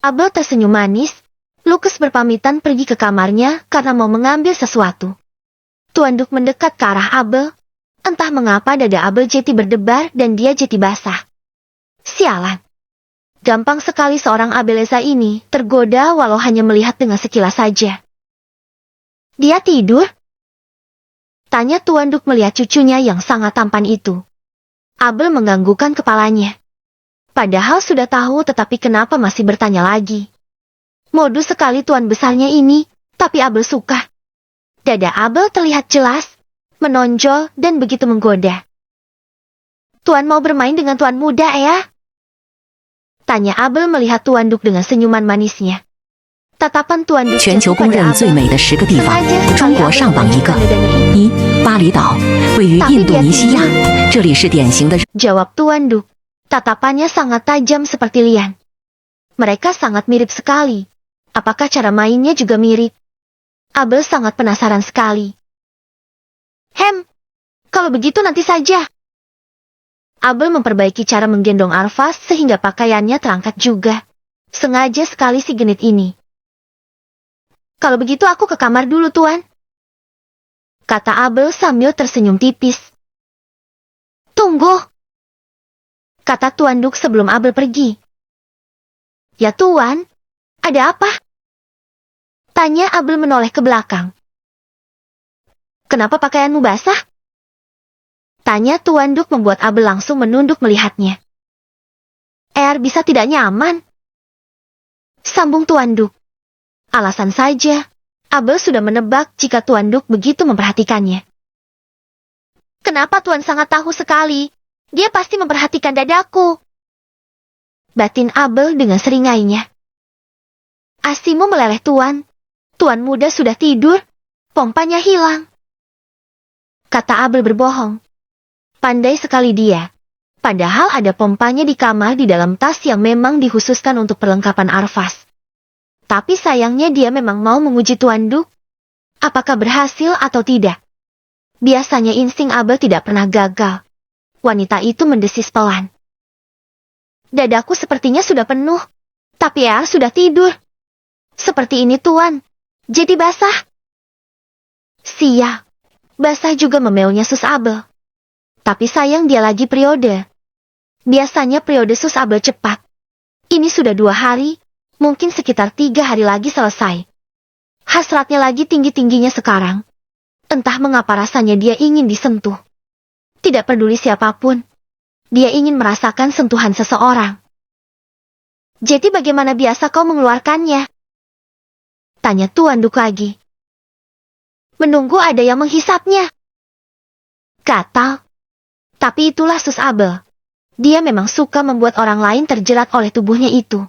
Abel tersenyum manis. Lucas berpamitan pergi ke kamarnya karena mau mengambil sesuatu. Tuan Duk mendekat ke arah Abel. Entah mengapa dada Abel jadi berdebar dan dia jadi basah. Sialan. Gampang sekali seorang Abeleza ini tergoda walau hanya melihat dengan sekilas saja. Dia tidur? Tanya Tuan Duk melihat cucunya yang sangat tampan itu. Abel menganggukkan kepalanya. Padahal sudah tahu tetapi kenapa masih bertanya lagi. Modus sekali tuan besarnya ini, tapi Abel suka. Dada Abel terlihat jelas, menonjol dan begitu menggoda. Tuan mau bermain dengan tuan muda ya? Tanya Abel melihat Tuan Duk dengan senyuman manisnya. Tatapan Tuan Duk 全球公认最美的10个地方，中国上榜1个。1. 巴厘岛，位于印度尼西亚，这里是典型的。 Jawab Tuan Duk. Tatapannya sangat tajam seperti lian. Mereka sangat mirip sekali. Apakah cara mainnya juga mirip? Abel sangat penasaran sekali. Kalau begitu nanti saja. Abel memperbaiki cara menggendong Arfas sehingga pakaiannya terangkat juga. Sengaja sekali si genit ini. Kalau begitu aku ke kamar dulu tuan. Kata Abel sambil tersenyum tipis. Tunggu. Kata Tuan Duk sebelum Abel pergi. Ya tuan, ada apa? Tanya Abel menoleh ke belakang. Kenapa pakaianmu basah? Tanya Tuan Duk membuat Abel langsung menunduk melihatnya. Bisa tidak nyaman? Sambung Tuan Duk. Alasan saja, Abel sudah menebak jika Tuan Duk begitu memperhatikannya. Kenapa Tuan sangat tahu sekali? Dia pasti memperhatikan dadaku. Batin Abel dengan seringainya. Asimu meleleh Tuan. Tuan muda sudah tidur. Pompanya hilang. Kata Abel berbohong. Pandai sekali dia. Padahal ada pompanya di kamar di dalam tas yang memang dikhususkan untuk perlengkapan Arfas. Tapi sayangnya dia memang mau menguji Tuan Duk. Apakah berhasil atau tidak? Biasanya insting Abel tidak pernah gagal. Wanita itu mendesis pelan. Dadaku sepertinya sudah penuh. Tapi sudah tidur. Seperti ini Tuan. Jadi basah. Sial. Basah juga memeonya sus Abel. Tapi sayang dia lagi periode. Biasanya periode sus Abel cepat. Ini sudah 2 hari. Mungkin sekitar 3 hari lagi selesai. Hasratnya lagi tinggi-tingginya sekarang. Entah mengapa rasanya dia ingin disentuh. Tidak peduli siapapun. Dia ingin merasakan sentuhan seseorang. Jadi bagaimana biasa kau mengeluarkannya? Tanya Tuan Duk lagi. Menunggu ada yang menghisapnya. Gatal. Tapi itulah sus Abel. Dia memang suka membuat orang lain terjerat oleh tubuhnya itu.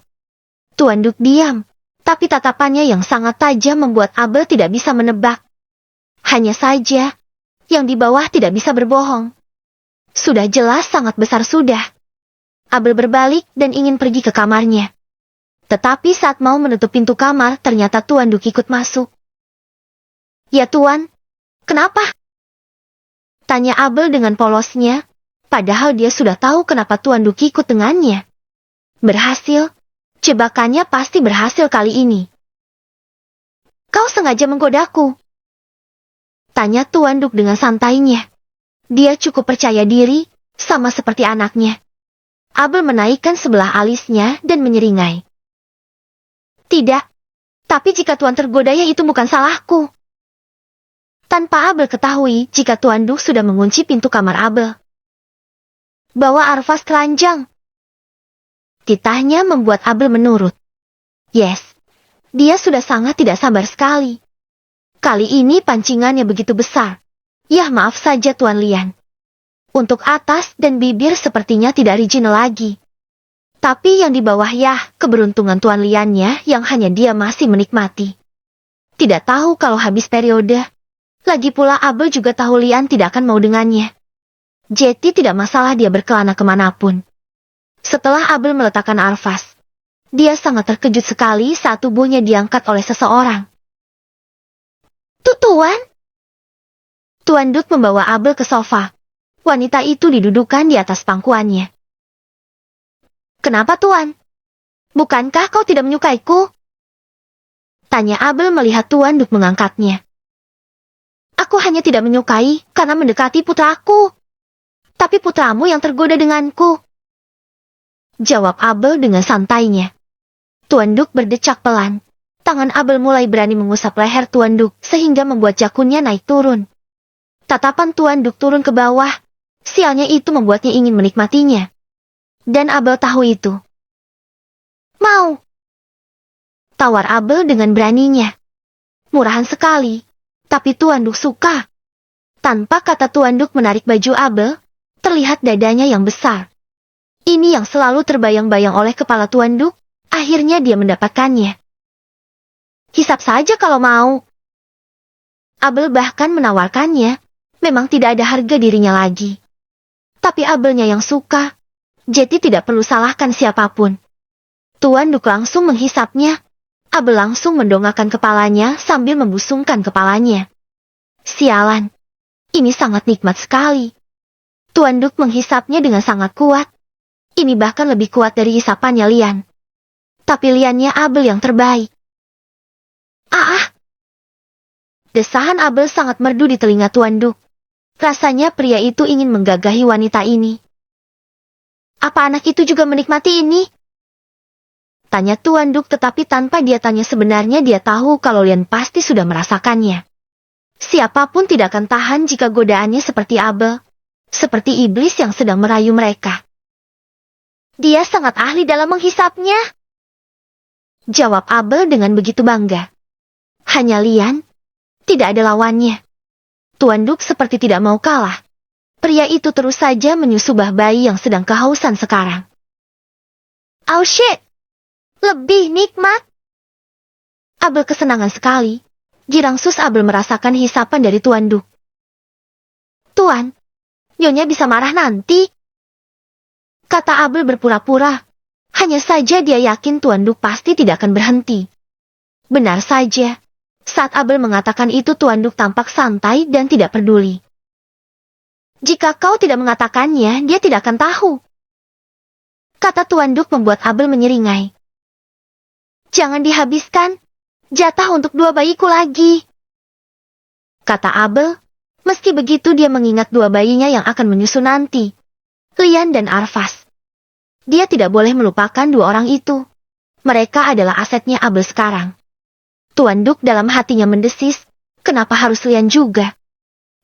Tuan Duk diam. Tapi tatapannya yang sangat tajam membuat Abel tidak bisa menebak. Hanya saja, yang di bawah tidak bisa berbohong. Sudah jelas sangat besar sudah. Abel berbalik dan ingin pergi ke kamarnya. Tetapi saat mau menutup pintu kamar, ternyata Tuan Duk ikut masuk. Ya Tuan, kenapa? Tanya Abel dengan polosnya, padahal dia sudah tahu kenapa Tuan Duk ikut dengannya. Berhasil, jebakannya pasti berhasil kali ini. Kau sengaja menggodaku. Tanya Tuan Duk dengan santainya. Dia cukup percaya diri, sama seperti anaknya. Abel menaikkan sebelah alisnya dan menyeringai. Tidak, tapi jika Tuan tergoda ya itu bukan salahku. Tanpa Abel ketahui jika Tuan Duk sudah mengunci pintu kamar Abel. Bawa Arfas keranjang. Titahnya membuat Abel menurut. Yes, dia sudah sangat tidak sabar sekali. Kali ini pancingannya begitu besar. Yah maaf saja Tuan Lian. Untuk atas dan bibir sepertinya tidak original lagi. Tapi yang di bawah keberuntungan Tuan Liannya yang hanya dia masih menikmati. Tidak tahu kalau habis periode. Lagi pula Abel juga tahu Lian tidak akan mau dengannya. Jadi tidak masalah dia berkelana kemanapun. Setelah Abel meletakkan Arfas, dia sangat terkejut sekali saat tubuhnya diangkat oleh seseorang. Tuan? Tuan Duk membawa Abel ke sofa. Wanita itu didudukan di atas pangkuannya. Kenapa Tuan? Bukankah kau tidak menyukaiku? Tanya Abel melihat Tuan Duk mengangkatnya. Aku hanya tidak menyukai karena mendekati putraku. Tapi putramu yang tergoda denganku. Jawab Abel dengan santainya. Tuan Duk berdecak pelan. Tangan Abel mulai berani mengusap leher Tuan Duk sehingga membuat jakunnya naik turun. Tatapan Tuan Duk turun ke bawah. Sialnya itu membuatnya ingin menikmatinya. Dan Abel tahu itu. Mau. Tawar Abel dengan beraninya. Murahan sekali. Tapi Tuan Duk suka. Tanpa kata Tuan Duk menarik baju Abel, terlihat dadanya yang besar. Ini yang selalu terbayang-bayang oleh kepala Tuan Duk, akhirnya dia mendapatkannya. Hisap saja kalau mau. Abel bahkan menawarkannya, memang tidak ada harga dirinya lagi. Tapi Abelnya yang suka, jadi tidak perlu salahkan siapapun. Tuan Duk langsung menghisapnya. Abel langsung mendongakkan kepalanya sambil membusungkan kepalanya. Sialan. Ini sangat nikmat sekali. Tuan Duk menghisapnya dengan sangat kuat. Ini bahkan lebih kuat dari hisapannya Lian. Tapi Liannya Abel yang terbaik. Ah! Desahan Abel sangat merdu di telinga Tuan Duk. Rasanya pria itu ingin menggagahi wanita ini. Apa anak itu juga menikmati ini? Tanya Tuan Duk tetapi tanpa dia tanya sebenarnya dia tahu kalau Lian pasti sudah merasakannya. Siapapun tidak akan tahan jika godaannya seperti Abel. Seperti iblis yang sedang merayu mereka. Dia sangat ahli dalam menghisapnya. Jawab Abel dengan begitu bangga. Hanya Lian. Tidak ada lawannya. Tuan Duk seperti tidak mau kalah. Pria itu terus saja menyusubah bayi yang sedang kehausan sekarang. Oh shit! Lebih nikmat. Abel kesenangan sekali. Girang sus Abel merasakan hisapan dari Tuan Duk. Tuan, Nyonya bisa marah nanti. Kata Abel berpura-pura. Hanya saja dia yakin Tuan Duk pasti tidak akan berhenti. Benar saja. Saat Abel mengatakan itu Tuan Duk tampak santai dan tidak peduli. Jika kau tidak mengatakannya, dia tidak akan tahu. Kata Tuan Duk membuat Abel menyeringai. Jangan dihabiskan. Jatah untuk 2 bayiku lagi. Kata Abel. Meski begitu dia mengingat 2 bayinya yang akan menyusu nanti. Lian dan Arfas. Dia tidak boleh melupakan 2 orang itu. Mereka adalah asetnya Abel sekarang. Tuan Duk dalam hatinya mendesis. Kenapa harus Lian juga?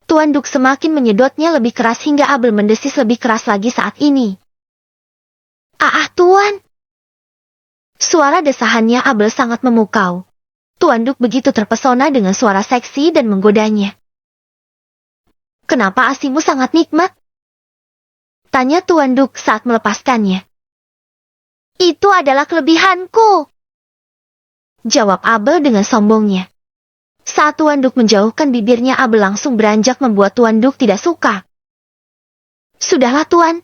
Tuan Duk semakin menyedotnya lebih keras hingga Abel mendesis lebih keras lagi saat ini. Tuan. Suara desahannya Abel sangat memukau. Tuan Duk begitu terpesona dengan suara seksi dan menggodanya. Kenapa asimu sangat nikmat? Tanya Tuan Duk saat melepaskannya. Itu adalah kelebihanku. Jawab Abel dengan sombongnya. Saat Tuan Duk menjauhkan bibirnya Abel langsung beranjak membuat Tuan Duk tidak suka. Sudahlah Tuan.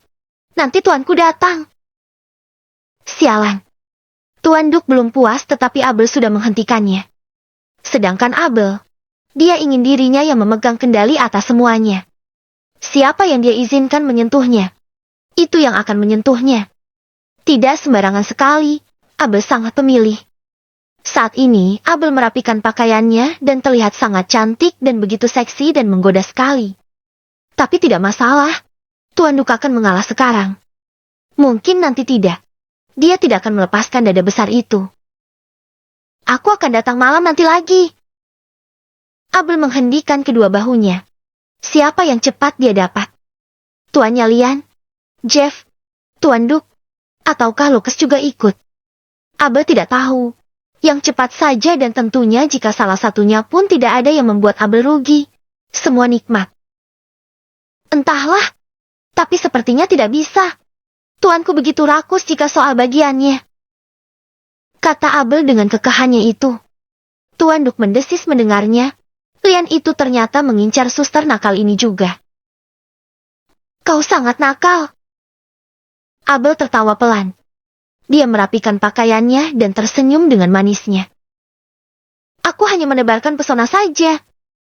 Nanti Tuanku datang. Sialan. Tuan Duk belum puas tetapi Abel sudah menghentikannya. Sedangkan Abel, dia ingin dirinya yang memegang kendali atas semuanya. Siapa yang dia izinkan menyentuhnya, itu yang akan menyentuhnya. Tidak sembarangan sekali, Abel sangat pemilih. Saat ini, Abel merapikan pakaiannya dan terlihat sangat cantik dan begitu seksi dan menggoda sekali. Tapi tidak masalah, Tuan Duk akan mengalah sekarang. Mungkin nanti tidak. Dia tidak akan melepaskan dada besar itu. Aku akan datang malam nanti lagi. Abel menghendikan kedua bahunya. Siapa yang cepat dia dapat? Tuannya Lian? Jeff? Tuan Duk? Ataukah Lucas juga ikut? Abel tidak tahu. Yang cepat saja dan tentunya jika salah satunya pun tidak ada yang membuat Abel rugi. Semua nikmat. Entahlah. Tapi sepertinya tidak bisa. Tuanku begitu rakus jika soal bagiannya. Kata Abel dengan kekahannya itu. Tuan Duk mendesis mendengarnya. Lian itu ternyata mengincar suster nakal ini juga. Kau sangat nakal. Abel tertawa pelan. Dia merapikan pakaiannya dan tersenyum dengan manisnya. Aku hanya menebarkan pesona saja.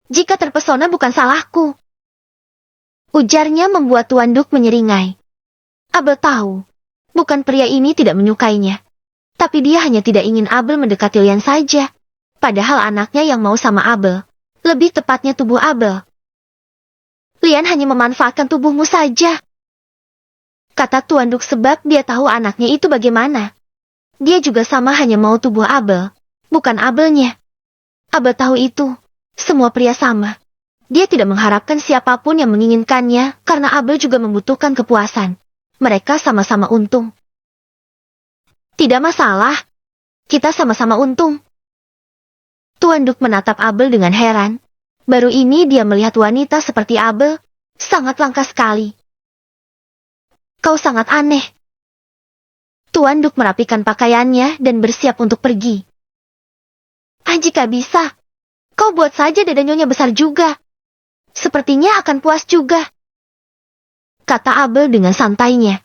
Jika terpesona bukan salahku. Ujarnya membuat Tuan Duk menyeringai. Abel tahu, bukan pria ini tidak menyukainya. Tapi dia hanya tidak ingin Abel mendekati Lian saja. Padahal anaknya yang mau sama Abel. Lebih tepatnya tubuh Abel. Lian hanya memanfaatkan tubuhmu saja, kata Tuan Duk, sebab dia tahu anaknya itu bagaimana. Dia juga sama hanya mau tubuh Abel, bukan Abelnya. Abel tahu itu. Semua pria sama. Dia tidak mengharapkan siapapun yang menginginkannya, karena Abel juga membutuhkan kepuasan. Mereka sama-sama untung. Tidak masalah. Kita sama-sama untung. Tuan Duk menatap Abel dengan heran. Baru ini dia melihat wanita seperti Abel, sangat langka sekali. Kau sangat aneh. Tuan Duk merapikan pakaiannya dan bersiap untuk pergi. Jika bisa, kau buat saja dada nyonya besar juga. Sepertinya akan puas juga, kata Abel dengan santainya.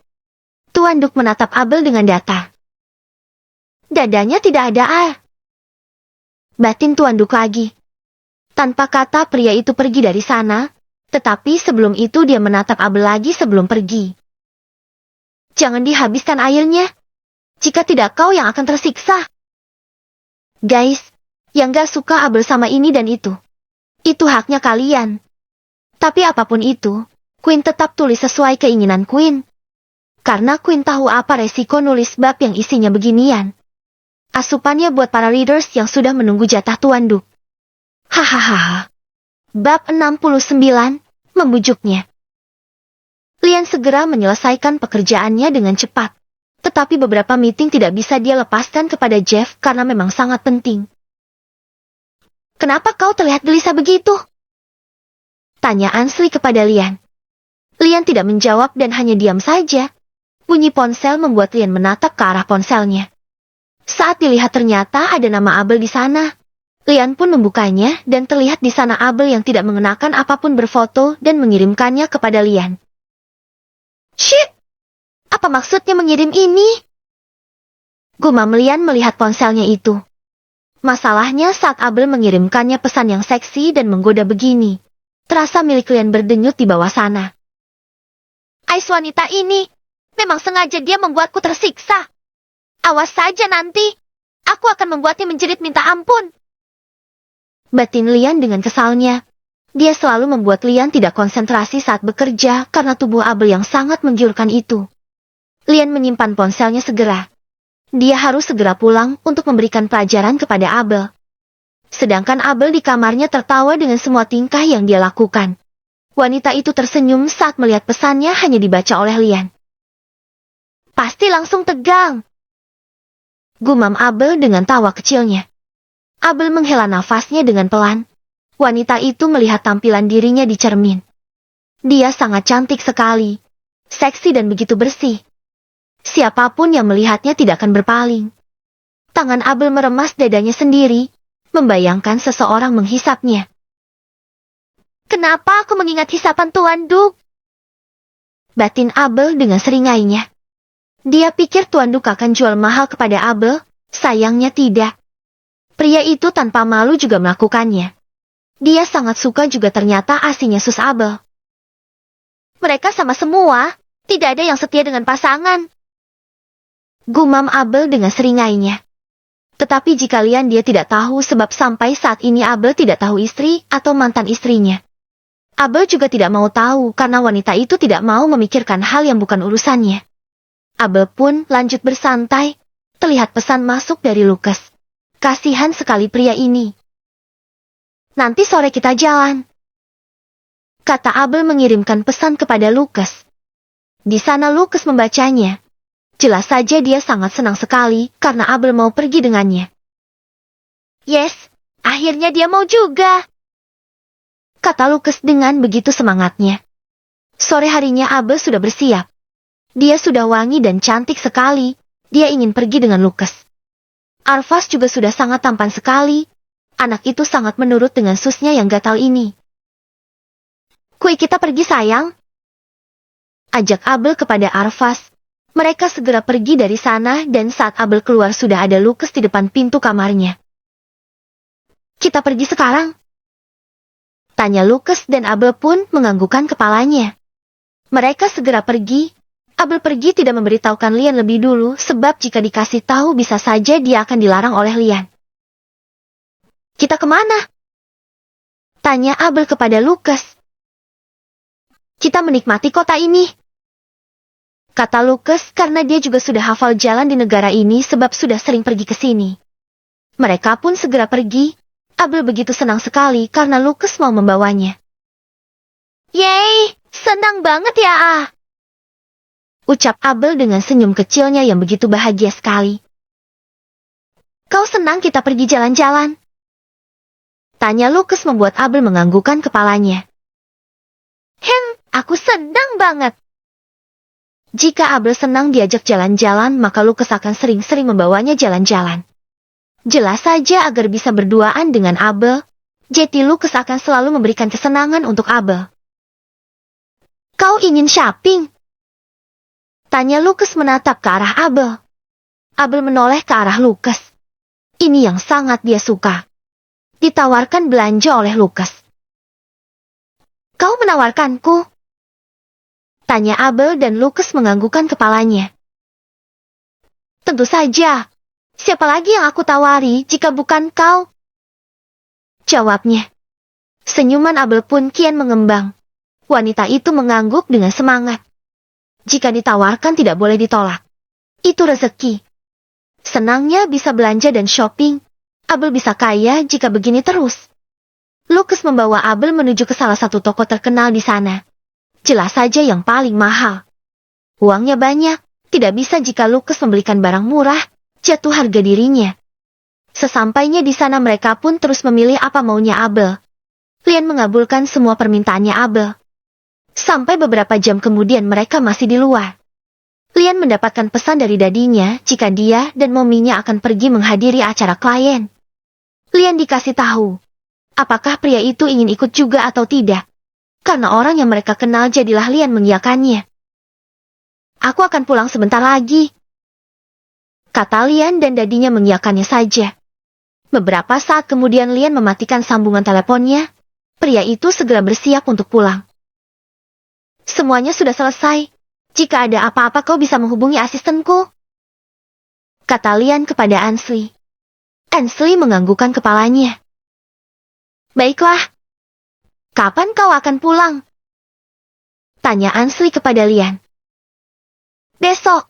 Tuan Duk menatap Abel dengan datar. Dadanya tidak ada, batin Tuan Duk lagi. Tanpa kata pria itu pergi dari sana, tetapi sebelum itu dia menatap Abel lagi sebelum pergi. Jangan dihabiskan airnya. Jika tidak kau yang akan tersiksa. Guys, yang gak suka Abel sama ini dan itu haknya kalian. Tapi apapun itu, Queen tetap tulis sesuai keinginan Queen. Karena Queen tahu apa resiko nulis bab yang isinya beginian. Asupannya buat para readers yang sudah menunggu jatah Tuan Duk. Hahaha. Bab 69, membujuknya. Lian segera menyelesaikan pekerjaannya dengan cepat. Tetapi beberapa meeting tidak bisa dia lepaskan kepada Jeff karena memang sangat penting. Kenapa kau terlihat gelisah begitu? Tanya Ansli kepada Lian. Lian tidak menjawab dan hanya diam saja. Bunyi ponsel membuat Lian menatap ke arah ponselnya. Saat dilihat ternyata ada nama Abel di sana. Lian pun membukanya dan terlihat di sana Abel yang tidak mengenakan apapun berfoto dan mengirimkannya kepada Lian. Shit! Apa maksudnya mengirim ini? Gumam Lian melihat ponselnya itu. Masalahnya saat Abel mengirimkannya pesan yang seksi dan menggoda begini. Terasa milik Lian berdenyut di bawah sana. Ais wanita ini, memang sengaja dia membuatku tersiksa. Awas saja nanti, aku akan membuatnya menjerit minta ampun. Batin Lian dengan kesalnya. Dia selalu membuat Lian tidak konsentrasi saat bekerja karena tubuh Abel yang sangat menggiurkan itu. Lian menyimpan ponselnya segera. Dia harus segera pulang untuk memberikan pelajaran kepada Abel. Sedangkan Abel di kamarnya tertawa dengan semua tingkah yang dia lakukan. Wanita itu tersenyum saat melihat pesannya hanya dibaca oleh Lian. Pasti langsung tegang, gumam Abel dengan tawa kecilnya. Abel menghela nafasnya dengan pelan. Wanita itu melihat tampilan dirinya di cermin. Dia sangat cantik sekali, seksi dan begitu bersih. Siapapun yang melihatnya tidak akan berpaling. Tangan Abel meremas dadanya sendiri, membayangkan seseorang menghisapnya. Kenapa aku mengingat hisapan Tuan Duk? Batin Abel dengan seringainya. Dia pikir Tuan Duk akan jual mahal kepada Abel, sayangnya tidak. Pria itu tanpa malu juga melakukannya. Dia sangat suka juga ternyata aslinya Sus Abel. Mereka sama semua, tidak ada yang setia dengan pasangan. Gumam Abel dengan seringainya. Tetapi jika Lian dia tidak tahu sebab sampai saat ini Abel tidak tahu istri atau mantan istrinya. Abel juga tidak mau tahu karena wanita itu tidak mau memikirkan hal yang bukan urusannya. Abel pun lanjut bersantai, terlihat pesan masuk dari Lucas. Kasihan sekali pria ini. Nanti sore kita jalan, kata Abel mengirimkan pesan kepada Lucas. Di sana Lucas membacanya. Jelas saja dia sangat senang sekali karena Abel mau pergi dengannya. Yes, akhirnya dia mau juga, kata Lucas dengan begitu semangatnya. Sore harinya Abel sudah bersiap. Dia sudah wangi dan cantik sekali. Dia ingin pergi dengan Lucas. Arvas juga sudah sangat tampan sekali. Anak itu sangat menurut dengan susnya yang gatal ini. Kui kita pergi sayang, ajak Abel kepada Arvas. Mereka segera pergi dari sana dan saat Abel keluar sudah ada Lucas di depan pintu kamarnya. Kita pergi sekarang? Tanya Lucas dan Abel pun menganggukkan kepalanya. Mereka segera pergi. Abel pergi tidak memberitahukan Lian lebih dulu sebab jika dikasih tahu bisa saja dia akan dilarang oleh Lian. Kita kemana? Tanya Abel kepada Lucas. Kita menikmati kota ini. Kata Lucas karena dia juga sudah hafal jalan di negara ini sebab sudah sering pergi ke sini. Mereka pun segera pergi. Abel begitu senang sekali karena Lucas mau membawanya. Yeay, senang banget ya ah. Ucap Abel dengan senyum kecilnya yang begitu bahagia sekali. Kau senang kita pergi jalan-jalan? Tanya Lucas membuat Abel menganggukkan kepalanya. Aku senang banget. Jika Abel senang diajak jalan-jalan, maka Lucas akan sering-sering membawanya jalan-jalan. Jelas saja agar bisa berduaan dengan Abel, jadi Lucas akan selalu memberikan kesenangan untuk Abel. Kau ingin shopping? Tanya Lucas menatap ke arah Abel. Abel menoleh ke arah Lucas. Ini yang sangat dia suka. Ditawarkan belanja oleh Lucas. Kau menawarkanku? Tanya Abel dan Lucas menganggukkan kepalanya. Tentu saja. Siapa lagi yang aku tawari jika bukan kau? Jawabnya. Senyuman Abel pun kian mengembang. Wanita itu mengangguk dengan semangat. Jika ditawarkan tidak boleh ditolak. Itu rezeki. Senangnya bisa belanja dan shopping. Abel bisa kaya jika begini terus. Lucas membawa Abel menuju ke salah satu toko terkenal di sana. Jelas saja yang paling mahal. Uangnya banyak, tidak bisa jika Lucas membelikan barang murah, jatuh harga dirinya. Sesampainya di sana mereka pun terus memilih apa maunya Abel. Lian mengabulkan semua permintaannya Abel. Sampai beberapa jam kemudian mereka masih di luar. Lian mendapatkan pesan dari dadinya jika dia dan mominya akan pergi menghadiri acara klien. Lian dikasih tahu, apakah pria itu ingin ikut juga atau tidak. Karena orang yang mereka kenal jadilah Lian mengiyakannya. Aku akan pulang sebentar lagi. Kata Lian dan dadinya mengiyakannya saja. Beberapa saat kemudian Lian mematikan sambungan teleponnya. Pria itu segera bersiap untuk pulang. Semuanya sudah selesai. Jika ada apa-apa kau bisa menghubungi asistenku. Kata Lian kepada Ansley. Ansley menganggukkan kepalanya. Baiklah. Kapan kau akan pulang? Tanya Ansley kepada Lian. Besok.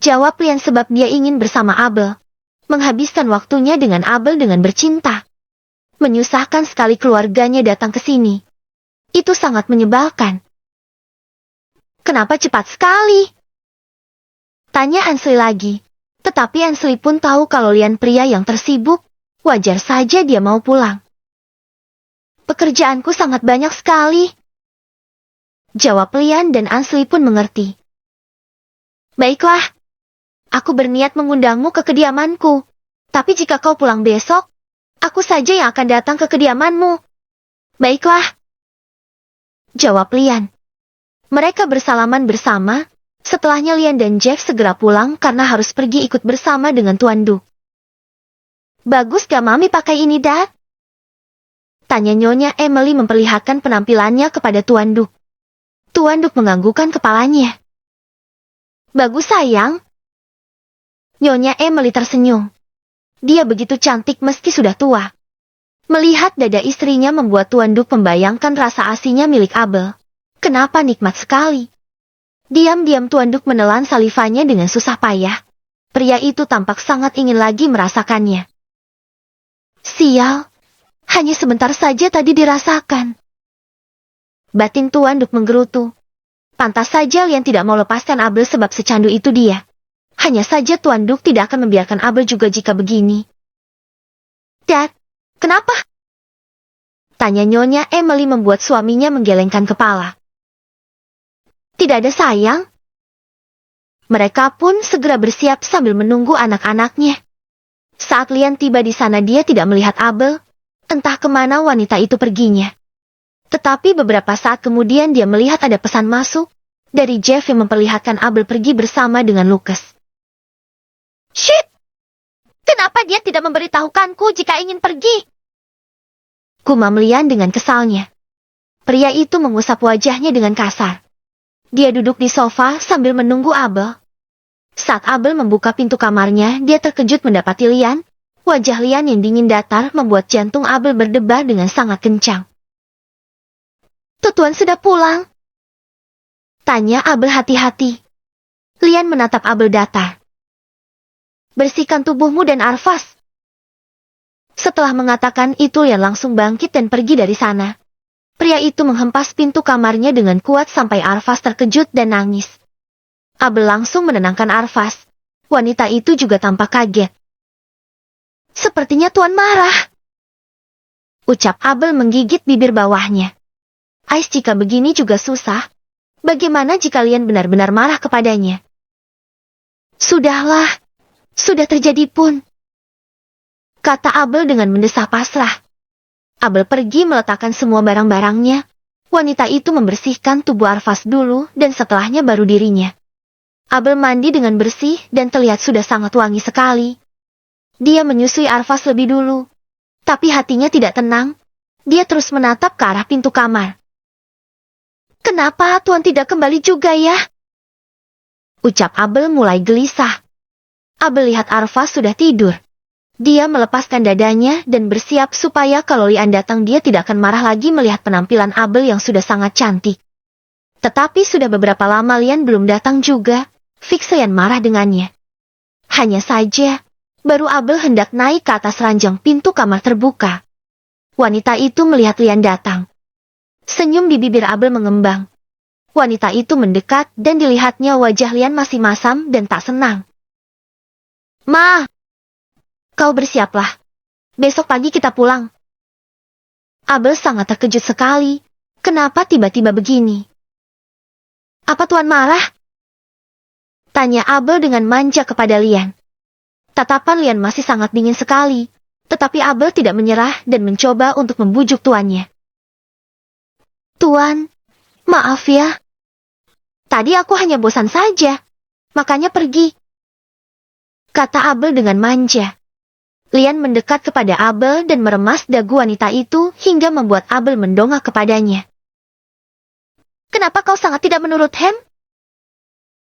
Jawab Lian sebab dia ingin bersama Abel. Menghabiskan waktunya dengan Abel dengan bercinta. Menyusahkan sekali keluarganya datang ke sini. Itu sangat menyebalkan. Kenapa cepat sekali? Tanya Ansley lagi. Tetapi Ansley pun tahu kalau Lian pria yang tersibuk. Wajar saja dia mau pulang. Pekerjaanku sangat banyak sekali. Jawab Lian dan Ansley pun mengerti. Baiklah. Aku berniat mengundangmu ke kediamanku. Tapi jika kau pulang besok, aku saja yang akan datang ke kediamanmu. Baiklah. Jawab Lian. Mereka bersalaman bersama, setelahnya Lian dan Jeff segera pulang karena harus pergi ikut bersama dengan Tuan Duke. Bagus gak Mami pakai ini, Dad? Tanya Nyonya Emily memperlihatkan penampilannya kepada Tuan Duke. Tuan Duke menganggukkan kepalanya. Bagus sayang. Nyonya Emily tersenyum. Dia begitu cantik meski sudah tua. Melihat dada istrinya membuat Tuan Duke membayangkan rasa asinya milik Abel. Kenapa nikmat sekali. Diam-diam Tuan Duke menelan salivanya dengan susah payah. Pria itu tampak sangat ingin lagi merasakannya. Sial, hanya sebentar saja tadi dirasakan. Batin Tuan Duke menggerutu. Pantas saja Lian tidak mau lepaskan Abel sebab secandu itu dia. Hanya saja Tuan Duke tidak akan membiarkan Abel juga jika begini. Dad, kenapa? Tanya Nyonya Emily membuat suaminya menggelengkan kepala. Tidak ada sayang. Mereka pun segera bersiap sambil menunggu anak-anaknya. Saat Lian tiba di sana dia tidak melihat Abel. Entah kemana wanita itu perginya. Tetapi beberapa saat kemudian dia melihat ada pesan masuk dari Jeff yang memperlihatkan Abel pergi bersama dengan Lucas. Shit! Kenapa dia tidak memberitahukanku jika ingin pergi? Gumam Lian dengan kesalnya. Pria itu mengusap wajahnya dengan kasar. Dia duduk di sofa sambil menunggu Abel. Saat Abel membuka pintu kamarnya, dia terkejut mendapati Lian. Wajah Lian yang dingin datar membuat jantung Abel berdebar dengan sangat kencang. Tuan sudah pulang? Tanya Abel hati-hati. Lian menatap Abel datar. Bersihkan tubuhmu dan Arfas. Setelah mengatakan itu Lian langsung bangkit dan pergi dari sana. Pria itu menghempas pintu kamarnya dengan kuat sampai Arfas terkejut dan nangis. Abel langsung menenangkan Arfas. Wanita itu juga tampak kaget. Sepertinya Tuan marah. Ucap Abel menggigit bibir bawahnya. Ais, jika begini juga susah. Bagaimana jika Lian benar-benar marah kepadanya? Sudahlah. Sudah terjadi pun. Kata Abel dengan mendesah pasrah. Abel pergi meletakkan semua barang-barangnya. Wanita itu membersihkan tubuh Arfas dulu dan setelahnya baru dirinya. Abel mandi dengan bersih dan terlihat sudah sangat wangi sekali. Dia menyusui Arfas lebih dulu. Tapi hatinya tidak tenang. Dia terus menatap ke arah pintu kamar. Kenapa Tuan tidak kembali juga ya? Ucap Abel mulai gelisah. Abel lihat Arfas sudah tidur. Dia melepaskan dadanya dan bersiap supaya kalau Lian datang dia tidak akan marah lagi melihat penampilan Abel yang sudah sangat cantik. Tetapi sudah beberapa lama Lian belum datang juga. Fix Lian marah dengannya. Hanya saja, baru Abel hendak naik ke atas ranjang pintu kamar terbuka. Wanita itu melihat Lian datang. Senyum di bibir Abel mengembang. Wanita itu mendekat dan dilihatnya wajah Lian masih masam dan tak senang. Ma, kau bersiaplah. Besok pagi kita pulang. Abel sangat terkejut sekali. Kenapa tiba-tiba begini? Apa Tuan marah? Tanya Abel dengan manja kepada Lian. Tatapan Lian masih sangat dingin sekali. Tetapi Abel tidak menyerah dan mencoba untuk membujuk tuannya. Tuan, maaf ya. Tadi aku hanya bosan saja. Makanya pergi. Kata Abel dengan manja. Lian mendekat kepada Abel dan meremas dagu wanita itu hingga membuat Abel mendongak kepadanya. Kenapa kau sangat tidak menurut Hem?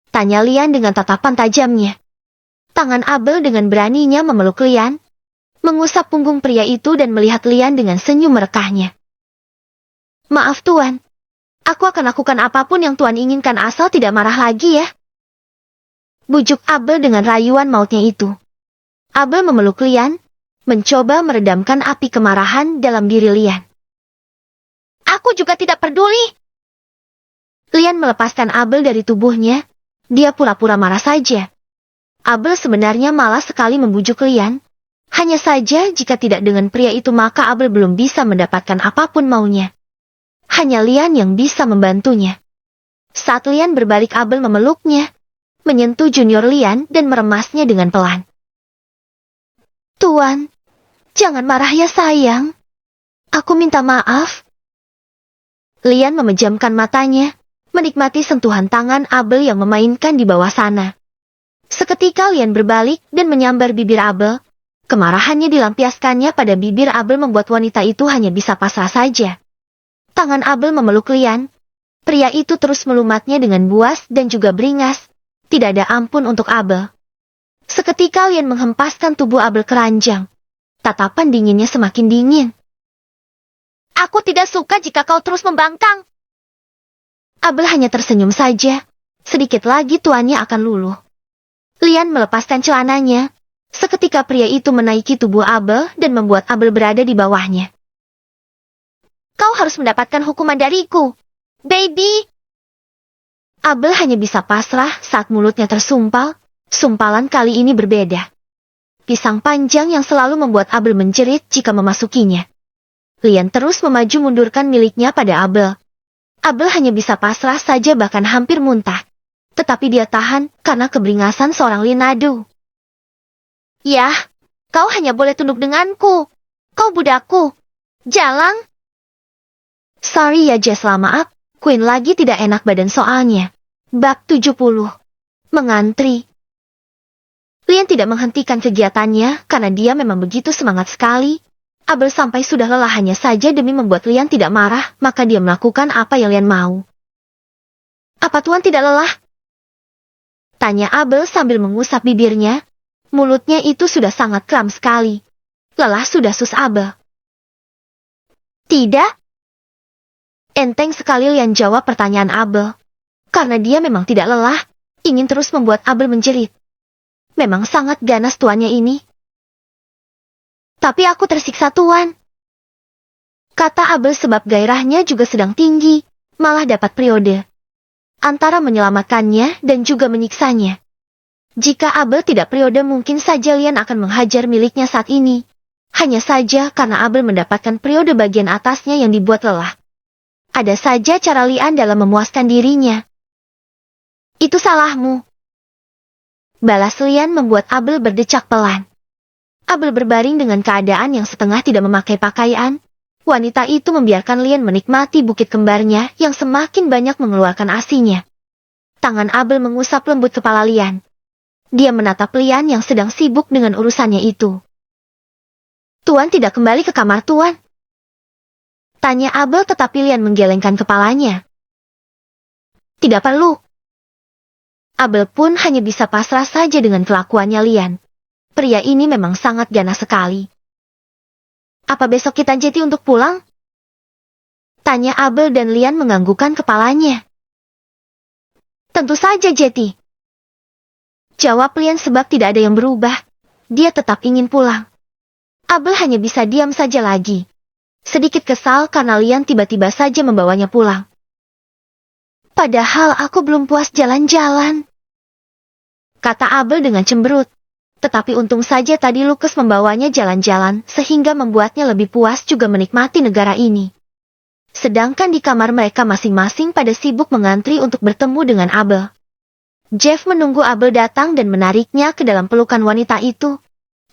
Tanya Lian dengan tatapan tajamnya. Tangan Abel dengan beraninya memeluk Lian, mengusap punggung pria itu dan melihat Lian dengan senyum merekahnya. Maaf Tuan, aku akan lakukan apapun yang Tuan inginkan asal tidak marah lagi ya. Bujuk Abel dengan rayuan mautnya itu. Abel memeluk Lian, mencoba meredamkan api kemarahan dalam diri Lian. Aku juga tidak peduli. Lian melepaskan Abel dari tubuhnya, dia pura-pura marah saja. Abel sebenarnya malas sekali membujuk Lian. Hanya saja jika tidak dengan pria itu maka Abel belum bisa mendapatkan apapun maunya. Hanya Lian yang bisa membantunya. Saat Lian berbalik Abel memeluknya, menyentuh junior Lian dan meremasnya dengan pelan. Tuan, jangan marah ya sayang. Aku minta maaf. Lian memejamkan matanya, menikmati sentuhan tangan Abel yang memainkan di bawah sana. Seketika Lian berbalik dan menyambar bibir Abel. Kemarahannya dilampiaskannya pada bibir Abel membuat wanita itu hanya bisa pasrah saja. Tangan Abel memeluk Lian. Pria itu terus melumatnya dengan buas dan juga beringas. Tidak ada ampun untuk Abel. Seketika Lian menghempaskan tubuh Abel ke ranjang. Tatapan dinginnya semakin dingin. Aku tidak suka jika kau terus membangkang. Abel hanya tersenyum saja. Sedikit lagi tuannya akan luluh. Lian melepaskan celananya. Seketika pria itu menaiki tubuh Abel dan membuat Abel berada di bawahnya. Kau harus mendapatkan hukuman dariku, baby. Abel hanya bisa pasrah saat mulutnya tersumpal. Sumpalan kali ini berbeda. Pisang panjang yang selalu membuat Abel menjerit jika memasukinya. Lian terus memaju mundurkan miliknya pada Abel. Abel hanya bisa pasrah saja bahkan hampir muntah. Tetapi dia tahan karena keberingasan seorang Linadu. Yah, kau hanya boleh tunduk denganku. Kau budakku. Jalang. Sorry ya Jess, maaf. Queen lagi tidak enak badan soalnya. Bab 70. Mengantri. Lian tidak menghentikan kegiatannya karena dia memang begitu semangat sekali. Abel sampai sudah lelah hanya saja demi membuat Lian tidak marah, maka dia melakukan apa yang Lian mau. Apa Tuan tidak lelah? Tanya Abel sambil mengusap bibirnya. Mulutnya itu sudah sangat kram sekali. Lelah sudah Sus Abel. Tidak. Enteng sekali Lian jawab pertanyaan Abel. Karena dia memang tidak lelah, ingin terus membuat Abel menjerit. Memang sangat ganas tuannya ini. Tapi aku tersiksa Tuan. Kata Abel sebab gairahnya juga sedang tinggi, malah dapat periode. Antara menyelamatkannya dan juga menyiksanya. Jika Abel tidak periode mungkin saja Lian akan menghajar miliknya saat ini. Hanya saja karena Abel mendapatkan periode bagian atasnya yang dibuat lelah. Ada saja cara Lian dalam memuaskan dirinya. Itu salahmu. Balas Lian membuat Abel berdecak pelan. Abel berbaring dengan keadaan yang setengah tidak memakai pakaian. Wanita itu membiarkan Lian menikmati bukit kembarnya yang semakin banyak mengeluarkan asinya. Tangan Abel mengusap lembut kepala Lian. Dia menatap Lian yang sedang sibuk dengan urusannya itu. Tuan tidak kembali ke kamar Tuan? Tanya Abel tetapi Lian menggelengkan kepalanya. Tidak perlu. Abel pun hanya bisa pasrah saja dengan kelakuannya Lian. Pria ini memang sangat ganas sekali. Apa besok kita jadi untuk pulang? Tanya Abel dan Lian menganggukkan kepalanya. Tentu saja Jetty. Jawab Lian sebab tidak ada yang berubah. Dia tetap ingin pulang. Abel hanya bisa diam saja lagi. Sedikit kesal karena Lian tiba-tiba saja membawanya pulang. Padahal aku belum puas jalan-jalan. Kata Abel dengan cemberut. Tetapi untung saja tadi Lucas membawanya jalan-jalan sehingga membuatnya lebih puas juga menikmati negara ini. Sedangkan di kamar mereka masing-masing pada sibuk mengantri untuk bertemu dengan Abel. Jeff menunggu Abel datang dan menariknya ke dalam pelukan wanita itu.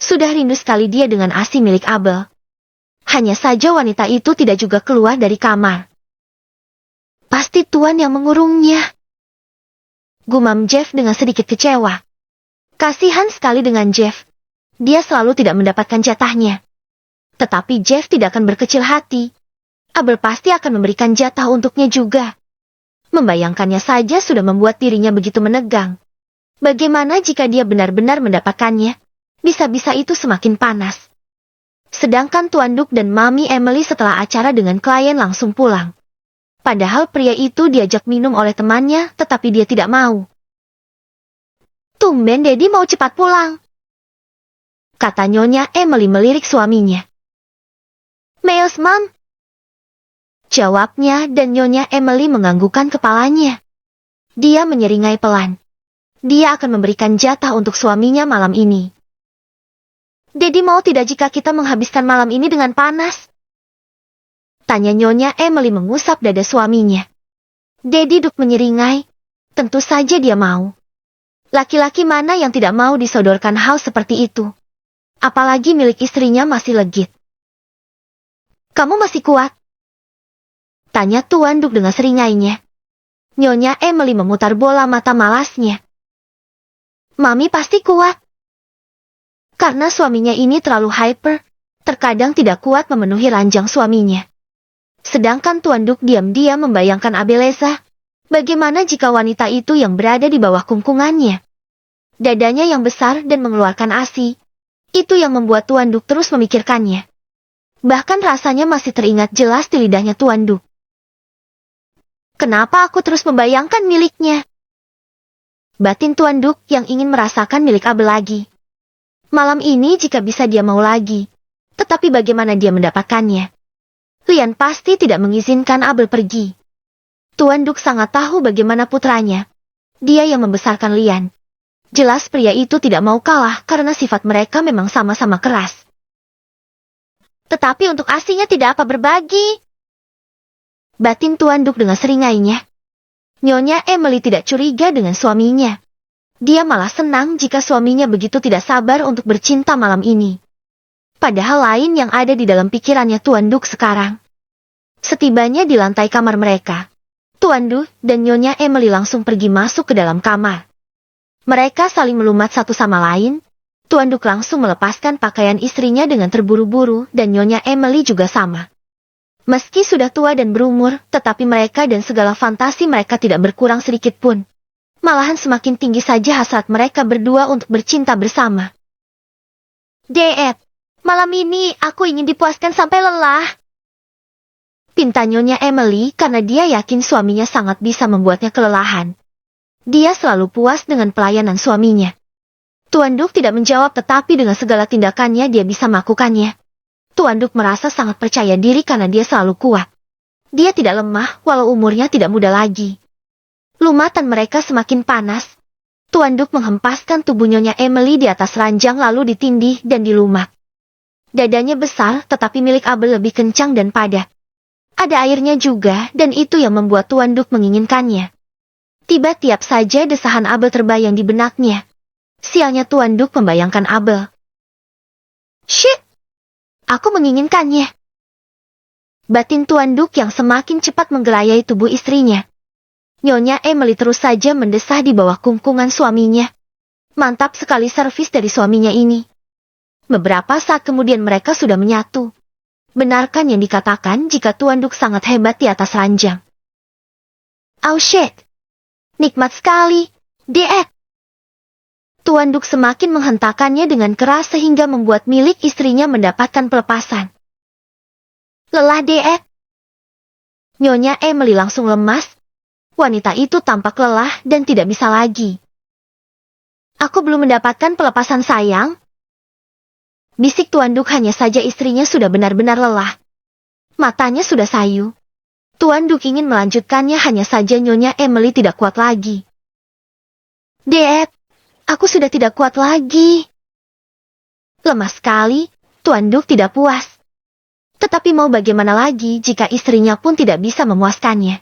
Sudah rindu sekali dia dengan asi milik Abel. Hanya saja wanita itu tidak juga keluar dari kamar. Pasti Tuan yang mengurungnya. Gumam Jeff dengan sedikit kecewa. Kasihan sekali dengan Jeff. Dia selalu tidak mendapatkan jatahnya. Tetapi Jeff tidak akan berkecil hati. Abel pasti akan memberikan jatah untuknya juga. Membayangkannya saja sudah membuat dirinya begitu menegang. Bagaimana jika dia benar-benar mendapatkannya? Bisa-bisa itu semakin panas. Sedangkan Tuan Duk dan Mami Emily setelah acara dengan klien langsung pulang. Padahal pria itu diajak minum oleh temannya, tetapi dia tidak mau. Tumben Daddy mau cepat pulang. Kata Nyonya Emily melirik suaminya. Meos Mam. Jawabnya dan Nyonya Emily menganggukkan kepalanya. Dia menyeringai pelan. Dia akan memberikan jatah untuk suaminya malam ini. Daddy mau tidak jika kita menghabiskan malam ini dengan panas? Tanya Nyonya Emily mengusap dada suaminya. Daddy Duk menyeringai. Tentu saja dia mau. Laki-laki mana yang tidak mau disodorkan hal seperti itu? Apalagi milik istrinya masih legit. Kamu masih kuat? Tanya Tuan Duk dengan seringainya. Nyonya Emily memutar bola mata malasnya. Mami pasti kuat. Karena suaminya ini terlalu hyper, terkadang tidak kuat memenuhi ranjang suaminya. Sedangkan Tuan Duk diam-diam membayangkan Abeleza. Bagaimana jika wanita itu yang berada di bawah kungkungannya? Dadanya yang besar dan mengeluarkan ASI. Itu yang membuat Tuan Duk terus memikirkannya. Bahkan rasanya masih teringat jelas di lidahnya Tuan Duk. Kenapa aku terus membayangkan miliknya? Batin Tuan Duk yang ingin merasakan milik Abel lagi. Malam ini jika bisa dia mau lagi. Tetapi bagaimana dia mendapatkannya? Lian pasti tidak mengizinkan Abel pergi. Tuan Duk sangat tahu bagaimana putranya. Dia yang membesarkan Lian. Jelas pria itu tidak mau kalah karena sifat mereka memang sama-sama keras. Tetapi untuk asinya tidak apa berbagi. Batin Tuan Duk dengan seringainya. Nyonya Emily tidak curiga dengan suaminya. Dia malah senang jika suaminya begitu tidak sabar untuk bercinta malam ini. Padahal lain yang ada di dalam pikirannya Tuan Duk sekarang. Setibanya di lantai kamar mereka, Tuan Duk dan Nyonya Emily langsung pergi masuk ke dalam kamar. Mereka saling melumat satu sama lain. Tuan Duk langsung melepaskan pakaian istrinya dengan terburu-buru dan Nyonya Emily juga sama. Meski sudah tua dan berumur, tetapi mereka dan segala fantasi mereka tidak berkurang sedikit pun. Malahan semakin tinggi saja hasrat mereka berdua untuk bercinta bersama. Deet, malam ini aku ingin dipuaskan sampai lelah. Pinta Nyonya Emily karena dia yakin suaminya sangat bisa membuatnya kelelahan. Dia selalu puas dengan pelayanan suaminya. Tuan Duk tidak menjawab tetapi dengan segala tindakannya dia bisa melakukannya. Tuan Duk merasa sangat percaya diri karena dia selalu kuat. Dia tidak lemah walau umurnya tidak muda lagi. Lumatan mereka semakin panas. Tuan Duk menghempaskan tubuh Nyonya Emily di atas ranjang lalu ditindih dan dilumak. Dadanya besar tetapi milik Abel lebih kencang dan padat. Ada airnya juga dan itu yang membuat Tuan Duk menginginkannya. Tiba-tiba saja desahan Abel terbayang di benaknya. Sialnya Tuan Duk membayangkan Abel. Shit! Aku menginginkannya. Batin Tuan Duk yang semakin cepat menggelayai tubuh istrinya. Nyonya Emily terus saja mendesah di bawah kungkungan suaminya. Mantap sekali servis dari suaminya ini. Beberapa saat kemudian mereka sudah menyatu. Benarkan yang dikatakan jika Tuan Duk sangat hebat di atas ranjang. Oh shit! Nikmat sekali, Deet. Tuan Duk semakin menghentakkannya dengan keras sehingga membuat milik istrinya mendapatkan pelepasan. Lelah Deet. Nyonya Emily langsung lemas. Wanita itu tampak lelah dan tidak bisa lagi. Aku belum mendapatkan pelepasan sayang. Bisik Tuan Duk hanya saja istrinya sudah benar-benar lelah. Matanya sudah sayu. Tuan Duk ingin melanjutkannya hanya saja Nyonya Emily tidak kuat lagi. Deet, aku sudah tidak kuat lagi. Lemah sekali, Tuan Duk tidak puas. Tetapi mau bagaimana lagi jika istrinya pun tidak bisa memuaskannya.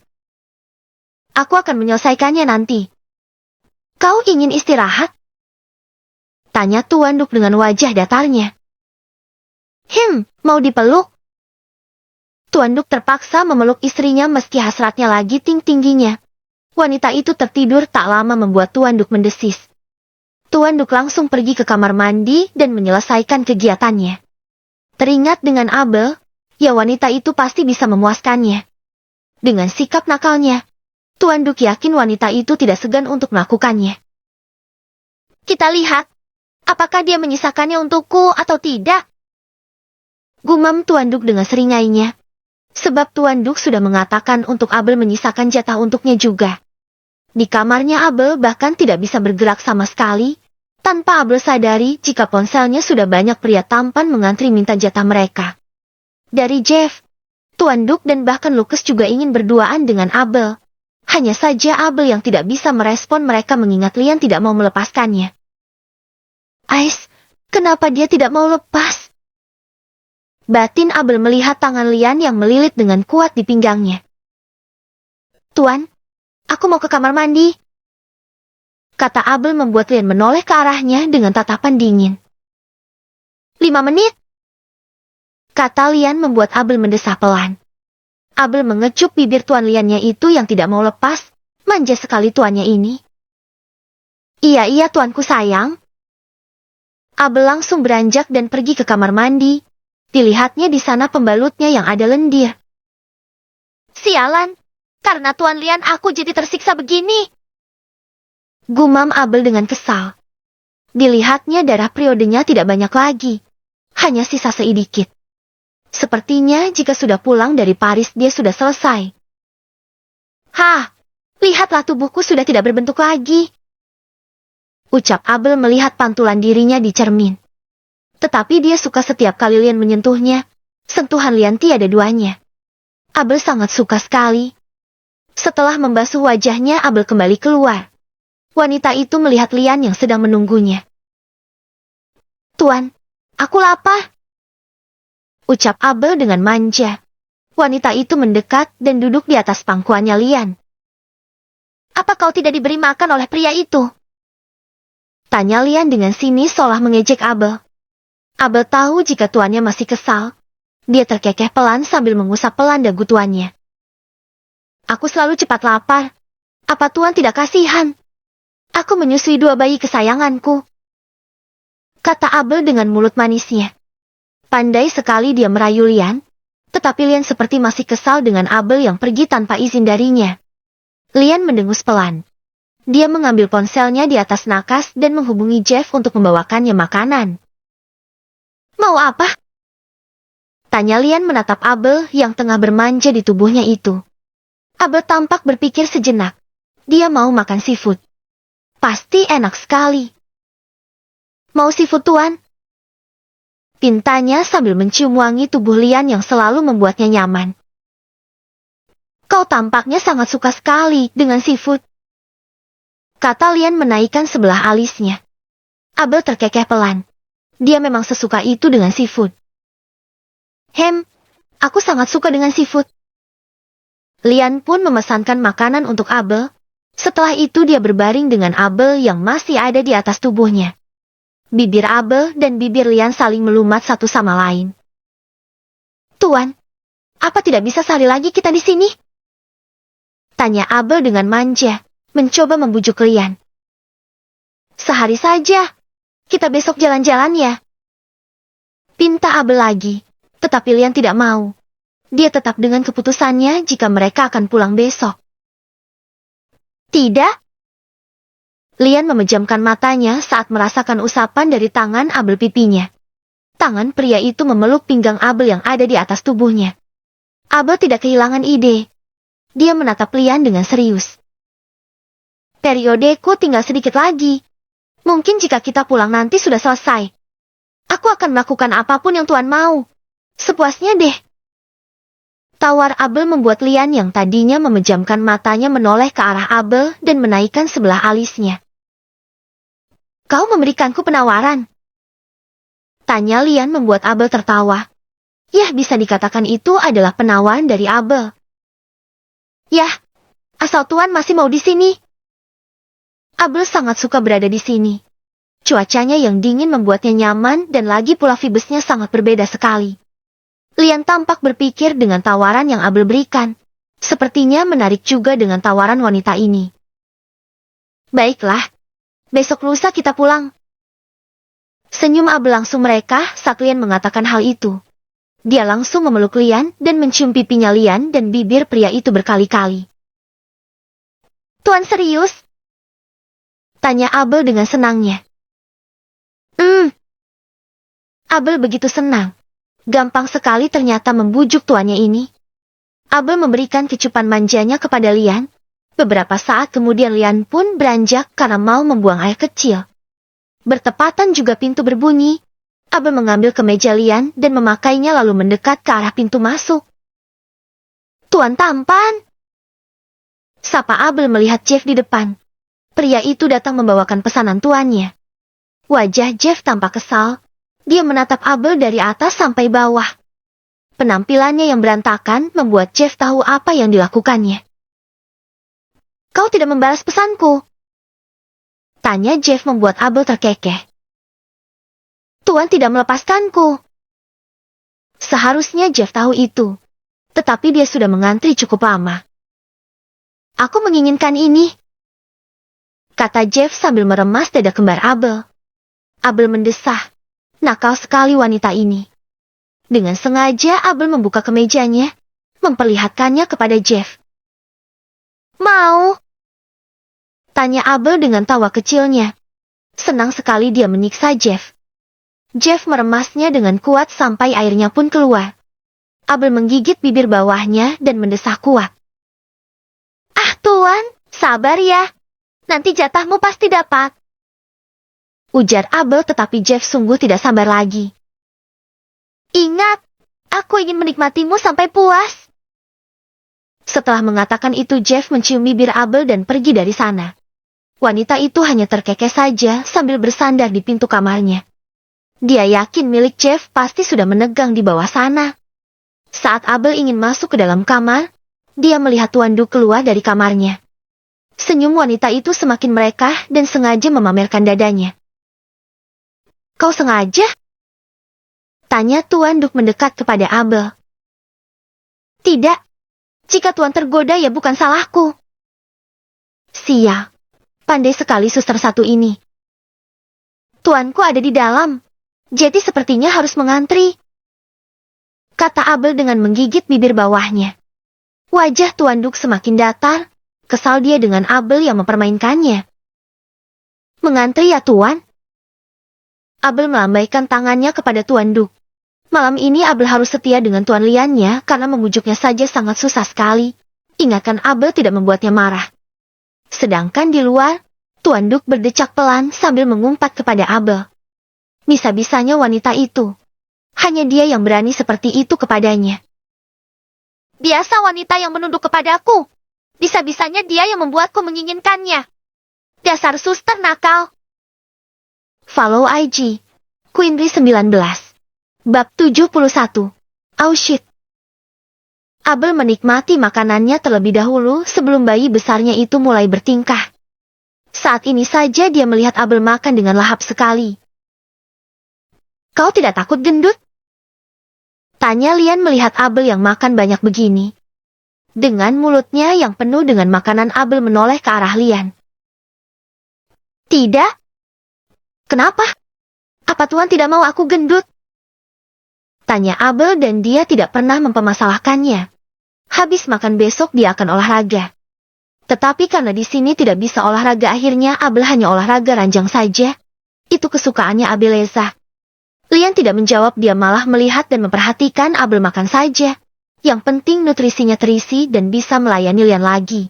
Aku akan menyelesaikannya nanti. Kau ingin istirahat? Tanya Tuan Duk dengan wajah datarnya. Mau dipeluk? Tuan Duk terpaksa memeluk istrinya meski hasratnya lagi tingginya. Wanita itu tertidur tak lama membuat Tuan Duk mendesis. Tuan Duk langsung pergi ke kamar mandi dan menyelesaikan kegiatannya. Teringat dengan Abel, ya wanita itu pasti bisa memuaskannya. Dengan sikap nakalnya, Tuan Duk yakin wanita itu tidak segan untuk melakukannya. Kita lihat, apakah dia menyisakannya untukku atau tidak? Gumam Tuan Duk dengan seringainya. Sebab Tuan Duk sudah mengatakan untuk Abel menyisakan jatah untuknya juga. Di kamarnya Abel bahkan tidak bisa bergerak sama sekali, tanpa Abel sadari jika ponselnya sudah banyak pria tampan mengantri minta jatah mereka. Dari Jeff, Tuan Duk dan bahkan Lucas juga ingin berduaan dengan Abel. Hanya saja Abel yang tidak bisa merespon mereka mengingat Lian tidak mau melepaskannya. Ais, kenapa dia tidak mau lepas? Batin Abel melihat tangan Lian yang melilit dengan kuat di pinggangnya. Tuan, aku mau ke kamar mandi. Kata Abel membuat Lian menoleh ke arahnya dengan tatapan dingin. 5 menit. Kata Lian membuat Abel mendesah pelan. Abel mengecup bibir tuan Liannya itu yang tidak mau lepas, manja sekali tuannya ini. Iya tuanku sayang. Abel langsung beranjak dan pergi ke kamar mandi. Dilihatnya di sana pembalutnya yang ada lendir. Sialan, karena tuan Lian aku jadi tersiksa begini. Gumam Abel dengan kesal. Dilihatnya darah periodenya tidak banyak lagi. Hanya sisa sedikit. Sepertinya jika sudah pulang dari Paris dia sudah selesai. Hah, lihatlah tubuhku sudah tidak berbentuk lagi. Ucap Abel melihat pantulan dirinya di cermin. Tetapi dia suka setiap kali Lian menyentuhnya. Sentuhan Lian tiada duanya. Abel sangat suka sekali. Setelah membasuh wajahnya Abel kembali keluar. Wanita itu melihat Lian yang sedang menunggunya. Tuan, aku lapar. Ucap Abel dengan manja. Wanita itu mendekat dan duduk di atas pangkuannya Lian. Apa kau tidak diberi makan oleh pria itu? Tanya Lian dengan sinis seolah mengejek Abel. Abel tahu jika tuannya masih kesal. Dia terkekeh pelan sambil mengusap pelan dagu tuannya. Aku selalu cepat lapar. Apa tuan tidak kasihan? Aku menyusui 2 bayi kesayanganku. Kata Abel dengan mulut manisnya. Pandai sekali dia merayu Lian. Tetapi Lian seperti masih kesal dengan Abel yang pergi tanpa izin darinya. Lian mendengus pelan. Dia mengambil ponselnya di atas nakas dan menghubungi Jeff untuk membawakannya makanan. Mau apa? Tanya Lian menatap Abel yang tengah bermanja di tubuhnya itu. Abel tampak berpikir sejenak. Dia mau makan seafood. Pasti enak sekali. Mau seafood, Tuan? Pintanya sambil mencium wangi tubuh Lian yang selalu membuatnya nyaman. Kau tampaknya sangat suka sekali dengan seafood. Kata Lian menaikkan sebelah alisnya. Abel terkekeh pelan. Dia memang sesuka itu dengan seafood. Aku sangat suka dengan seafood. Lian pun memesankan makanan untuk Abel. Setelah itu dia berbaring dengan Abel yang masih ada di atas tubuhnya. Bibir Abel dan bibir Lian saling melumat satu sama lain. Tuan, apa tidak bisa sehari lagi kita di sini? Tanya Abel dengan manja, mencoba membujuk Lian. Sehari saja. Kita besok jalan-jalan ya. Pinta Abel lagi, tetapi Lian tidak mau. Dia tetap dengan keputusannya jika mereka akan pulang besok. Tidak. Lian memejamkan matanya saat merasakan usapan dari tangan Abel pipinya. Tangan pria itu memeluk pinggang Abel yang ada di atas tubuhnya. Abel tidak kehilangan ide. Dia menatap Lian dengan serius. Periodeku tinggal sedikit lagi. Mungkin jika kita pulang nanti sudah selesai. Aku akan melakukan apapun yang Tuan mau. Sepuasnya deh. Tawar Abel membuat Lian yang tadinya memejamkan matanya menoleh ke arah Abel dan menaikkan sebelah alisnya. Kau memberikanku penawaran? Tanya Lian membuat Abel tertawa. Yah, bisa dikatakan itu adalah penawaran dari Abel. Yah, asal Tuan masih mau di sini. Abel sangat suka berada di sini. Cuacanya yang dingin membuatnya nyaman dan lagi pula vibesnya sangat berbeda sekali. Lian tampak berpikir dengan tawaran yang Abel berikan. Sepertinya menarik juga dengan tawaran wanita ini. Baiklah, besok lusa kita pulang. Senyum Abel langsung mereka saat Lian mengatakan hal itu. Dia langsung memeluk Lian dan mencium pipinya Lian dan bibir pria itu berkali-kali. Tuan serius? Tanya Abel dengan senangnya. Abel begitu senang. Gampang sekali ternyata membujuk tuannya ini. Abel memberikan kecupan manjanya kepada Lian. Beberapa saat kemudian Lian pun beranjak karena mau membuang air kecil. Bertepatan juga pintu berbunyi. Abel mengambil kemeja Lian dan memakainya lalu mendekat ke arah pintu masuk. Tuan tampan. Sapa Abel melihat Jeff di depan. Pria itu datang membawakan pesanan tuannya. Wajah Jeff tampak kesal. Dia menatap Abel dari atas sampai bawah. Penampilannya yang berantakan membuat Jeff tahu apa yang dilakukannya. Kau tidak membalas pesanku? Tanya Jeff membuat Abel terkekeh. Tuan tidak melepaskanku. Seharusnya Jeff tahu itu. Tetapi dia sudah mengantri cukup lama. Aku menginginkan ini. Kata Jeff sambil meremas dada kembar Abel. Abel mendesah. Nakal sekali wanita ini. Dengan sengaja Abel membuka kemejanya, memperlihatkannya kepada Jeff. Mau? Tanya Abel dengan tawa kecilnya. Senang sekali dia menyiksa Jeff. Jeff meremasnya dengan kuat sampai airnya pun keluar. Abel menggigit bibir bawahnya dan mendesah kuat. Ah Tuan, sabar ya. Nanti jatahmu pasti dapat. Ujar Abel tetapi Jeff sungguh tidak sabar lagi. Ingat, aku ingin menikmatimu sampai puas. Setelah mengatakan itu Jeff mencium bibir Abel dan pergi dari sana. Wanita itu hanya terkekeh saja sambil bersandar di pintu kamarnya. Dia yakin milik Jeff pasti sudah menegang di bawah sana. Saat Abel ingin masuk ke dalam kamar, dia melihat Tuan Du keluar dari kamarnya. Senyum wanita itu semakin merekah dan sengaja memamerkan dadanya. Kau sengaja? Tanya Tuan Duk mendekat kepada Abel. Tidak. Jika Tuan tergoda ya bukan salahku. Sial. Pandai sekali suster satu ini. Tuanku ada di dalam. Jadi sepertinya harus mengantri. kata Abel dengan menggigit bibir bawahnya. Wajah Tuan Duk semakin datar, kesal dia dengan Abel yang mempermainkannya. Mengantri ya Tuan? Abel melambaikan tangannya kepada Tuan Duk. Malam ini Abel harus setia dengan Tuan Liannya karena memujuknya saja sangat susah sekali. Ingatkan Abel tidak membuatnya marah. Sedangkan di luar, Tuan Duk berdecak pelan sambil mengumpat kepada Abel. Bisa-bisanya wanita itu. Hanya dia yang berani seperti itu kepadanya. Biasa wanita yang menunduk kepadaku. Bisa-bisanya dia yang membuatku menginginkannya. Dasar suster nakal. Follow IG. Queenry 19. Bab 71. Oh shit. Abel menikmati makanannya terlebih dahulu sebelum bayi besarnya itu mulai bertingkah. Saat ini saja dia melihat Abel makan dengan lahap sekali. Kau tidak takut gendut? Tanya Lian melihat Abel yang makan banyak begini. Dengan mulutnya yang penuh dengan makanan Abel menoleh ke arah Lian. Tidak. Kenapa? Apa Tuan tidak mau aku gendut? Tanya Abel dan dia tidak pernah mempermasalahkannya. Habis makan besok dia akan olahraga. Tetapi karena di sini tidak bisa olahraga akhirnya Abel hanya olahraga ranjang saja. Itu kesukaannya Abeleza. Lian tidak menjawab, dia malah melihat dan memperhatikan Abel makan saja. Yang penting nutrisinya terisi dan bisa melayani Lian lagi.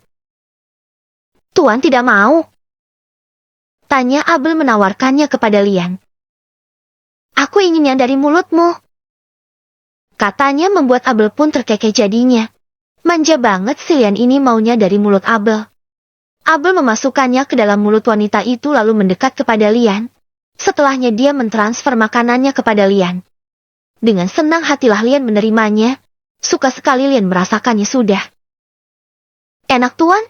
Tuan tidak mau? Tanya Abel menawarkannya kepada Lian. Aku ingin yang dari mulutmu. Katanya membuat Abel pun terkekeh jadinya. Manja banget si Lian ini maunya dari mulut Abel. Abel memasukkannya ke dalam mulut wanita itu lalu mendekat kepada Lian. Setelahnya dia mentransfer makanannya kepada Lian. Dengan senang hatilah Lian menerimanya. Suka sekali Lian merasakannya sudah. Enak Tuan?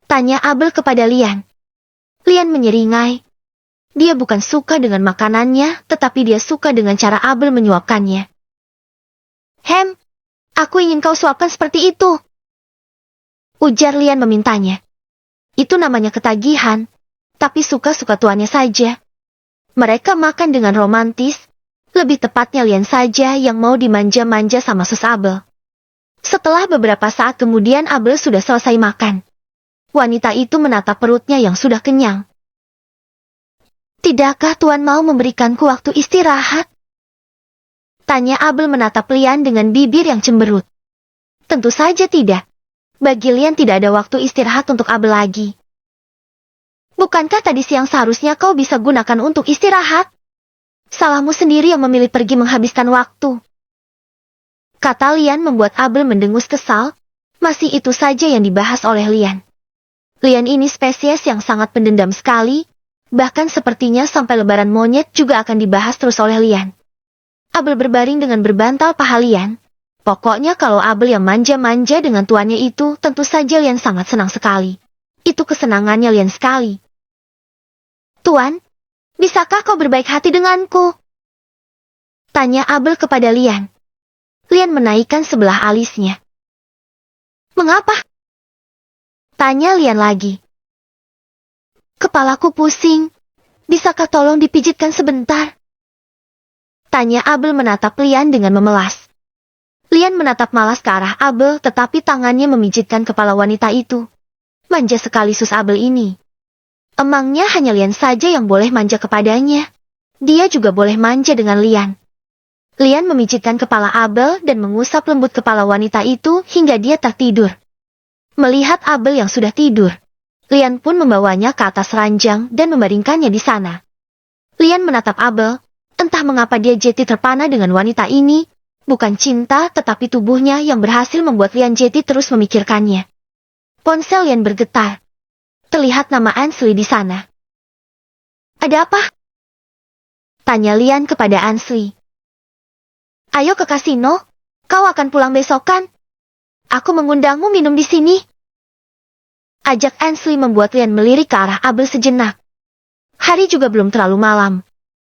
Tanya Abel kepada Lian. Lian menyeringai. Dia bukan suka dengan makanannya, tetapi dia suka dengan cara Abel menyuapkannya. Hem, aku ingin kau suapkan seperti itu. Ujar Lian memintanya. Itu namanya ketagihan, tapi suka-suka tuannya saja. Mereka makan dengan romantis, lebih tepatnya Lian saja yang mau dimanja-manja sama sus Abel. Setelah beberapa saat kemudian Abel sudah selesai makan. Wanita itu menatap perutnya yang sudah kenyang. Tidakkah Tuan mau memberikanku waktu istirahat? Tanya Abel menatap Lian dengan bibir yang cemberut. Tentu saja tidak. Bagi Lian tidak ada waktu istirahat untuk Abel lagi. Bukankah tadi siang seharusnya kau bisa gunakan untuk istirahat? Salahmu sendiri yang memilih pergi menghabiskan waktu. Kata Lian membuat Abel mendengus kesal. Masih itu saja yang dibahas oleh Lian. Lian ini spesies yang sangat pendendam sekali. Bahkan sepertinya sampai lebaran monyet juga akan dibahas terus oleh Lian. Abel berbaring dengan berbantal paha Lian. Pokoknya kalau Abel yang manja-manja dengan tuannya itu, tentu saja Lian sangat senang sekali. Itu kesenangannya Lian sekali. Tuan, bisakah kau berbaik hati denganku? Tanya Abel kepada Lian. Lian menaikkan sebelah alisnya. Mengapa? Tanya Lian lagi. Kepalaku pusing. Bisakah tolong dipijitkan sebentar? Tanya Abel menatap Lian dengan memelas. Lian menatap malas ke arah Abel tetapi tangannya memijitkan kepala wanita itu. Manja sekali sus Abel ini. Emangnya hanya Lian saja yang boleh manja kepadanya. Dia juga boleh manja dengan Lian. Lian memijitkan kepala Abel dan mengusap lembut kepala wanita itu hingga dia tertidur. Melihat Abel yang sudah tidur, Lian pun membawanya ke atas ranjang dan membaringkannya di sana. Lian menatap Abel. Entah mengapa dia jeti terpana dengan wanita ini. Bukan cinta tetapi tubuhnya yang berhasil membuat Lian jeti terus memikirkannya. Ponsel Lian bergetar. Terlihat nama Ansley di sana. Ada apa? Tanya Lian kepada Ansley. Ayo ke kasino. Kau akan pulang besok kan? Aku mengundangmu minum di sini. Ajak Ansley membuat Lian melirik ke arah Abel sejenak. Hari juga belum terlalu malam.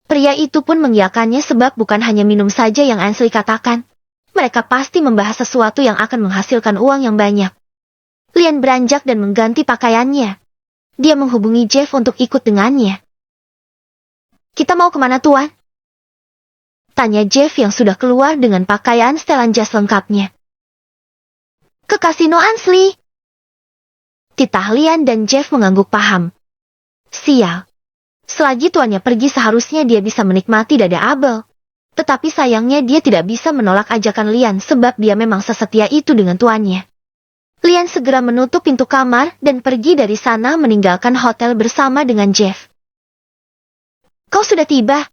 Pria itu pun mengiyakannya sebab bukan hanya minum saja yang Ansley katakan. Mereka pasti membahas sesuatu yang akan menghasilkan uang yang banyak. Lian beranjak dan mengganti pakaiannya. Dia menghubungi Jeff untuk ikut dengannya. Kita mau kemana Tuan? Tanya Jeff yang sudah keluar dengan pakaian setelan jas lengkapnya. Ke kasino Ansley. Titah Lian dan Jeff mengangguk paham. Sial. Selagi tuannya pergi seharusnya dia bisa menikmati dada Abel. Tetapi sayangnya dia tidak bisa menolak ajakan Lian sebab dia memang sesetia itu dengan tuannya. Lian segera menutup pintu kamar dan pergi dari sana meninggalkan hotel bersama dengan Jeff. Kau sudah tiba?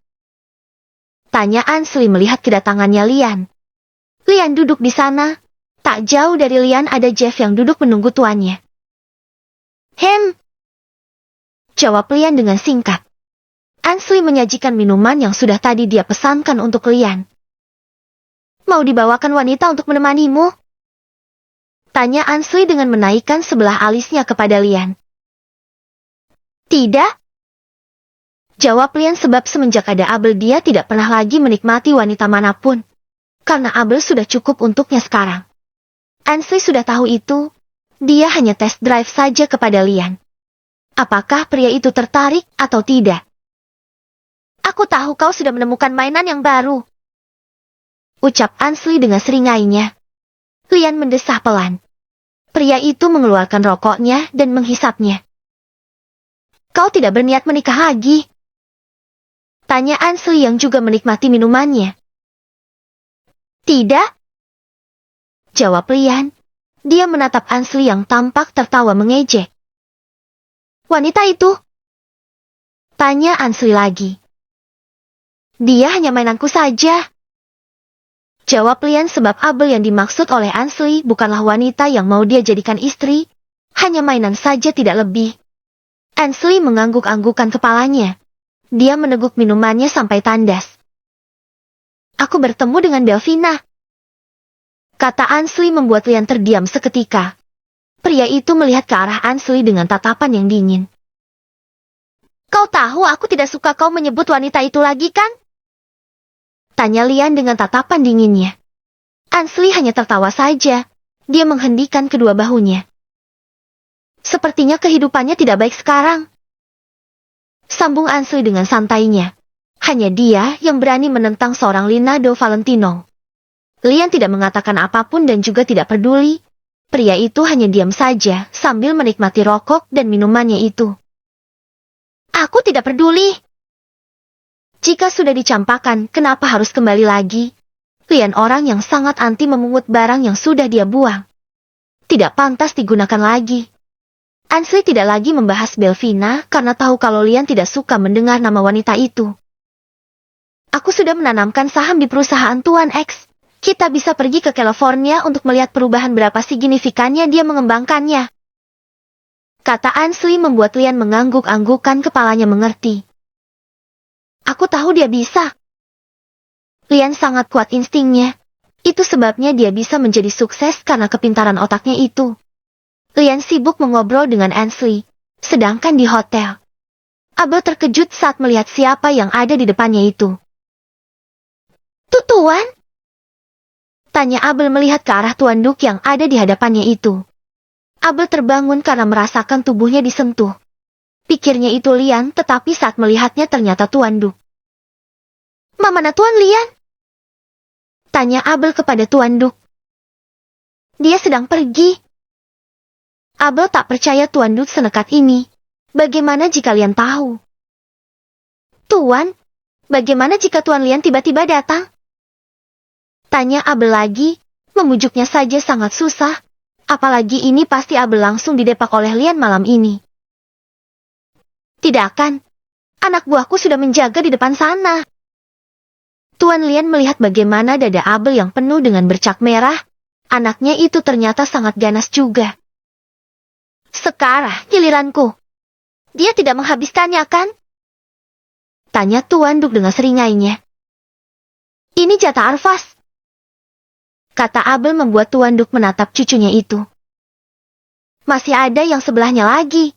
Tanya Ansley melihat kedatangannya Lian. Lian duduk di sana. Tak jauh dari Lian ada Jeff yang duduk menunggu tuannya. Jawab Lian dengan singkat. Ansley menyajikan minuman yang sudah tadi dia pesankan untuk Lian. Mau dibawakan wanita untuk menemanimu? Tanya Ansley dengan menaikkan sebelah alisnya kepada Lian. Tidak. Jawab Lian sebab semenjak ada Abel dia tidak pernah lagi menikmati wanita manapun. Karena Abel sudah cukup untuknya sekarang. Ansley sudah tahu itu. Dia hanya test drive saja kepada Lian. Apakah pria itu tertarik atau tidak? Aku tahu kau sudah menemukan mainan yang baru. Ucap Ansley dengan seringainya. Lian mendesah pelan. Pria itu mengeluarkan rokoknya dan menghisapnya. Kau tidak berniat menikah lagi? Tanya Ansley yang juga menikmati minumannya. Tidak. Jawab Lian. Dia menatap Ansley yang tampak tertawa mengejek. Wanita itu? Tanya Ansley lagi. Dia hanya mainanku saja. Jawab Lian sebab Abel yang dimaksud oleh Ansley bukanlah wanita yang mau dia jadikan istri. Hanya mainan saja tidak lebih. Ansley mengangguk-anggukan kepalanya. Dia meneguk minumannya sampai tandas. Aku bertemu dengan Delvina. Kata Ansley membuat Lian terdiam seketika. Pria itu melihat ke arah Ansley dengan tatapan yang dingin. Kau tahu aku tidak suka kau menyebut wanita itu lagi kan? Tanya Lian dengan tatapan dinginnya. Ansley hanya tertawa saja. Dia menghendikan kedua bahunya. Sepertinya kehidupannya tidak baik sekarang. Sambung Ansley dengan santainya. Hanya dia yang berani menentang seorang Leonardo Valentino. Lian tidak mengatakan apapun dan juga tidak peduli. Pria itu hanya diam saja sambil menikmati rokok dan minumannya itu. Aku tidak peduli. Jika sudah dicampakkan, kenapa harus kembali lagi? Lian orang yang sangat anti memungut barang yang sudah dia buang. Tidak pantas digunakan lagi. Ansley tidak lagi membahas Delvina karena tahu kalau Lian tidak suka mendengar nama wanita itu. Aku sudah menanamkan saham di perusahaan Tuan X. Kita bisa pergi ke California untuk melihat perubahan berapa signifikannya dia mengembangkannya. Kata Ansley membuat Lian mengangguk-anggukan kepalanya mengerti. Aku tahu dia bisa. Lian sangat kuat instingnya. Itu sebabnya dia bisa menjadi sukses karena kepintaran otaknya itu. Lian sibuk mengobrol dengan Ansley, sedangkan di hotel. Abel terkejut saat melihat siapa yang ada di depannya itu. Tuan? Tanya Abel melihat ke arah Tuan Duk yang ada di hadapannya itu. Abel terbangun karena merasakan tubuhnya disentuh. Pikirnya itu Lian, tetapi saat melihatnya ternyata Tuan Duk. Mana Tuan Lian? Tanya Abel kepada Tuan Duk. Dia sedang pergi. Abel tak percaya Tuan Duk senekat ini. Bagaimana jika Lian tahu? Tuan, bagaimana jika Tuan Lian tiba-tiba datang? Tanya Abel lagi, memujuknya saja sangat susah. Apalagi ini pasti Abel langsung didepak oleh Lian malam ini. Tidak akan. Anak buahku sudah menjaga di depan sana. Tuan Lian melihat bagaimana dada Abel yang penuh dengan bercak merah. Anaknya itu ternyata sangat ganas juga. Sekarang giliranku. Dia tidak menghabiskannya kan? Tanya Tuan Duk dengan seringainya. Ini jatah Arvas. Kata Abel membuat Tuan Duk menatap cucunya itu. Masih ada yang sebelahnya lagi.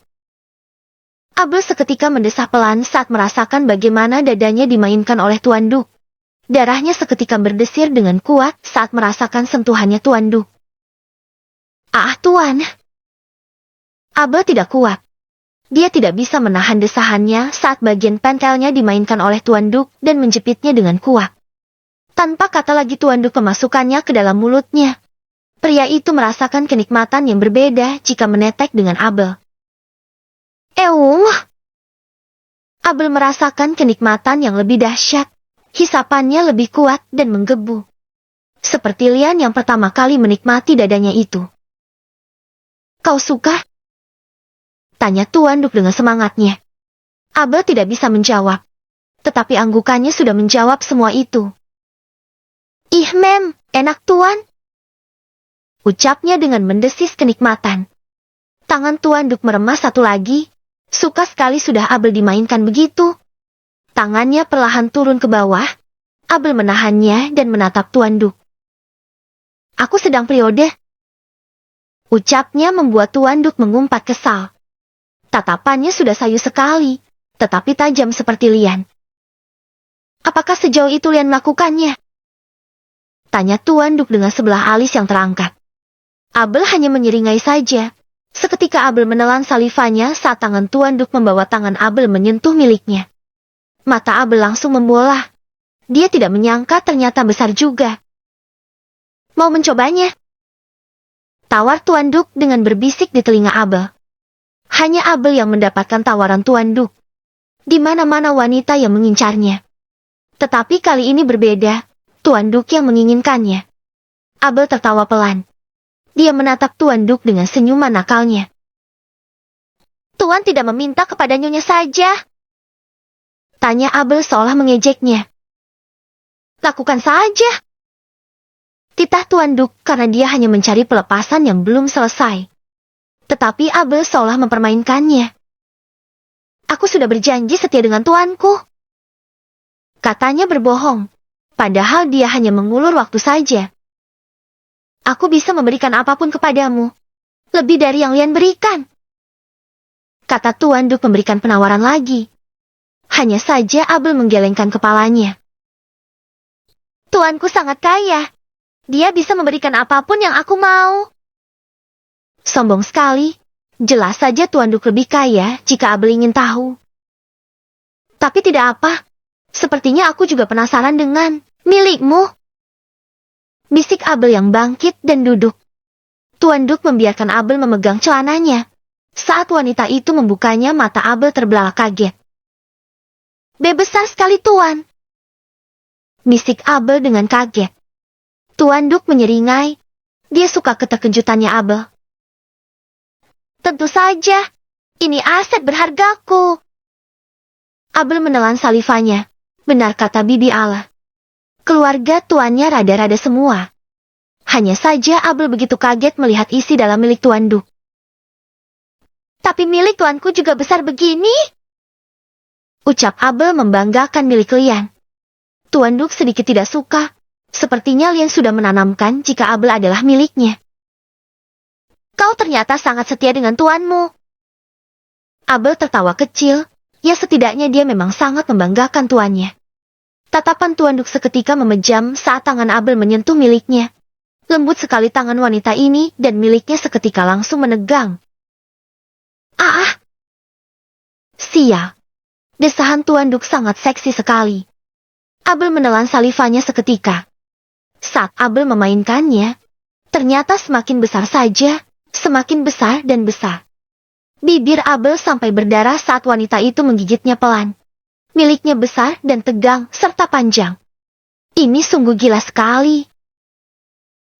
Abel seketika mendesah pelan saat merasakan bagaimana dadanya dimainkan oleh Tuan Duk. Darahnya seketika berdesir dengan kuat saat merasakan sentuhannya Tuan Duk. Ah Tuan. Abel tidak kuat. Dia tidak bisa menahan desahannya saat bagian pentelnya dimainkan oleh Tuan Duk dan menjepitnya dengan kuat. Tanpa kata lagi Tuan Duk memasukkannya ke dalam mulutnya. Pria itu merasakan kenikmatan yang berbeda jika menetek dengan Abel. Abel merasakan kenikmatan yang lebih dahsyat. Hisapannya lebih kuat dan menggebu. Seperti Lian yang pertama kali menikmati dadanya itu. Kau suka? Tanya Tuan Duk dengan semangatnya. Abel tidak bisa menjawab. Tetapi anggukannya sudah menjawab semua itu. Ih mem, enak Tuan. Ucapnya dengan mendesis kenikmatan. Tangan Tuan Duk meremas satu lagi. Suka sekali sudah Abel dimainkan begitu. Tangannya perlahan turun ke bawah. Abel menahannya dan menatap Tuan Duk. Aku sedang periode. Ucapnya membuat Tuan Duk mengumpat kesal. Tatapannya sudah sayu sekali, tetapi tajam seperti Lian. Apakah sejauh itu Lian melakukannya? Tanya Tuan Duk dengan sebelah alis yang terangkat. Abel hanya menyeringai saja. Seketika Abel menelan salivanya saat tangan Tuan Duk membawa tangan Abel menyentuh miliknya. Mata Abel langsung membola. Dia tidak menyangka ternyata besar juga. Mau mencobanya? Tawar Tuan Duk dengan berbisik di telinga Abel. Hanya Abel yang mendapatkan tawaran Tuan Duk. Di mana-mana wanita yang mengincarnya. Tetapi kali ini berbeda, Tuan Duk yang menginginkannya. Abel tertawa pelan. Dia menatap Tuan Duk dengan senyuman nakalnya. Tuan tidak meminta kepada nyonya saja? Tanya Abel seolah mengejeknya. Lakukan saja. Titah Tuan Duk karena dia hanya mencari pelepasan yang belum selesai. Tetapi Abel seolah mempermainkannya. Aku sudah berjanji setia dengan tuanku. Katanya berbohong. Padahal dia hanya mengulur waktu saja. Aku bisa memberikan apapun kepadamu. Lebih dari yang Lian berikan. Kata Tuan Duk memberikan penawaran lagi. Hanya saja Abel menggelengkan kepalanya. Tuanku sangat kaya. Dia bisa memberikan apapun yang aku mau. Sombong sekali. Jelas saja Tuan Duk lebih kaya jika Abel ingin tahu. Tapi tidak apa. Sepertinya aku juga penasaran dengan milikmu. Bisik Abel yang bangkit dan duduk. Tuan Duk membiarkan Abel memegang celananya. Saat wanita itu membukanya, mata Abel terbelalak kaget. Besar sekali Tuan. Bisik Abel dengan kaget. Tuan Duk menyeringai. Dia suka keterkejutannya Abel. Tentu saja. Ini aset berhargaku. Abel menelan salivanya. Benar kata Bibi Allah. Keluarga tuannya rada-rada semua. Hanya saja Abel begitu kaget melihat isi dalam milik Tuan Duk. Tapi milik tuanku juga besar begini. Ucap Abel membanggakan milik Lian. Tuan Duk sedikit tidak suka. Sepertinya Lian sudah menanamkan jika Abel adalah miliknya. Kau ternyata sangat setia dengan tuanmu. Abel tertawa kecil. Ya setidaknya dia memang sangat membanggakan tuannya. Tatapan Tuan Duk seketika memejam saat tangan Abel menyentuh miliknya. Lembut sekali tangan wanita ini dan miliknya seketika langsung menegang. Sial. Desahan Tuan Duk sangat seksi sekali. Abel menelan salivanya seketika. Saat Abel memainkannya, ternyata semakin besar saja, semakin besar dan besar. Bibir Abel sampai berdarah saat wanita itu menggigitnya pelan. Miliknya besar dan tegang serta panjang. Ini sungguh gila sekali.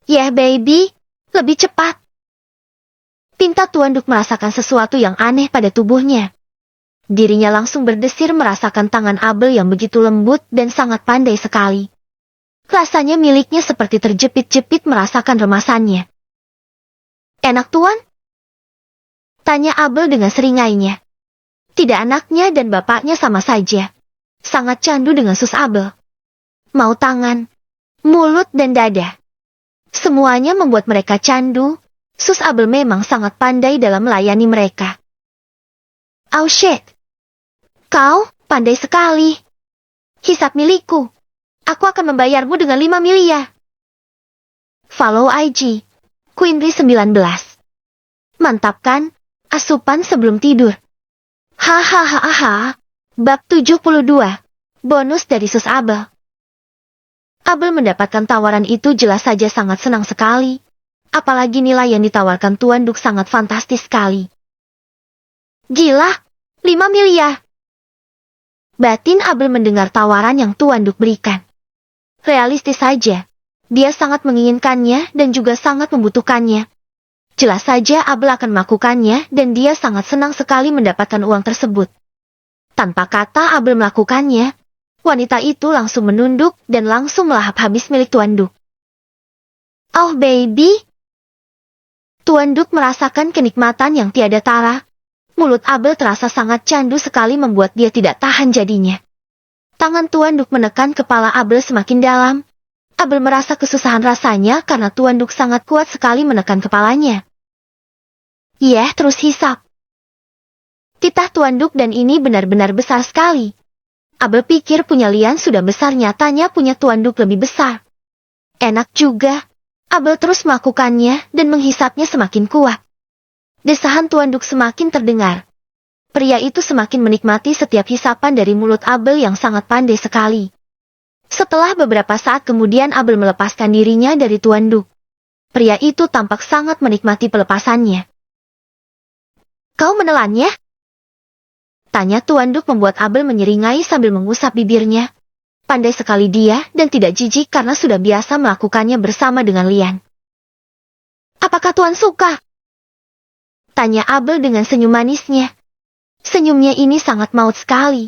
Yeah baby, lebih cepat. Pinta Tuan Duk merasakan sesuatu yang aneh pada tubuhnya. Dirinya langsung berdesir merasakan tangan Abel yang begitu lembut dan sangat pandai sekali. Rasanya miliknya seperti terjepit-jepit merasakan remasannya. Enak Tuan? Tanya Abel dengan seringainya. Tidak anaknya dan bapaknya sama saja. Sangat candu dengan sus Abel. Mau tangan, mulut dan dada. Semuanya membuat mereka candu. Sus Abel memang sangat pandai dalam melayani mereka. Oh shit. Kau pandai sekali. Hisap milikku. Aku akan membayarmu dengan 5 miliar. Follow IG. Queenry 19. Mantap kan? Asupan sebelum tidur. Hahaha. Bab 72. Bonus dari Sus Abel. Abel mendapatkan tawaran itu jelas saja sangat senang sekali. Apalagi nilai yang ditawarkan Tuan Duk sangat fantastis sekali. Gila, 5 miliar. Batin Abel mendengar tawaran yang Tuan Duk berikan. Realistis saja. Dia sangat menginginkannya dan juga sangat membutuhkannya. Jelas saja Abel akan melakukannya dan dia sangat senang sekali mendapatkan uang tersebut. Tanpa kata Abel melakukannya, wanita itu langsung menunduk dan langsung melahap habis milik Tuan Duk. Oh baby. Tuan Duk merasakan kenikmatan yang tiada tara. Mulut Abel terasa sangat candu sekali membuat dia tidak tahan jadinya. Tangan Tuan Duk menekan kepala Abel semakin dalam. Abel merasa kesusahan rasanya karena Tuan Duk sangat kuat sekali menekan kepalanya. Terus hisap. Titah Tuan Duk dan ini benar-benar besar sekali. Abel pikir punya Lian sudah besar, nyatanya punya Tuan Duk lebih besar. Enak juga. Abel terus melakukannya dan menghisapnya semakin kuat. Desahan Tuan Duk semakin terdengar. Pria itu semakin menikmati setiap hisapan dari mulut Abel yang sangat pandai sekali. Setelah beberapa saat kemudian Abel melepaskan dirinya dari Tuan Duk. Pria itu tampak sangat menikmati pelepasannya. Kau menelannya? Tanya Tuan Duk membuat Abel menyeringai sambil mengusap bibirnya. Pandai sekali dia dan tidak jijik karena sudah biasa melakukannya bersama dengan Lian. Apakah Tuan suka? Tanya Abel dengan senyum manisnya. Senyumnya ini sangat maut sekali.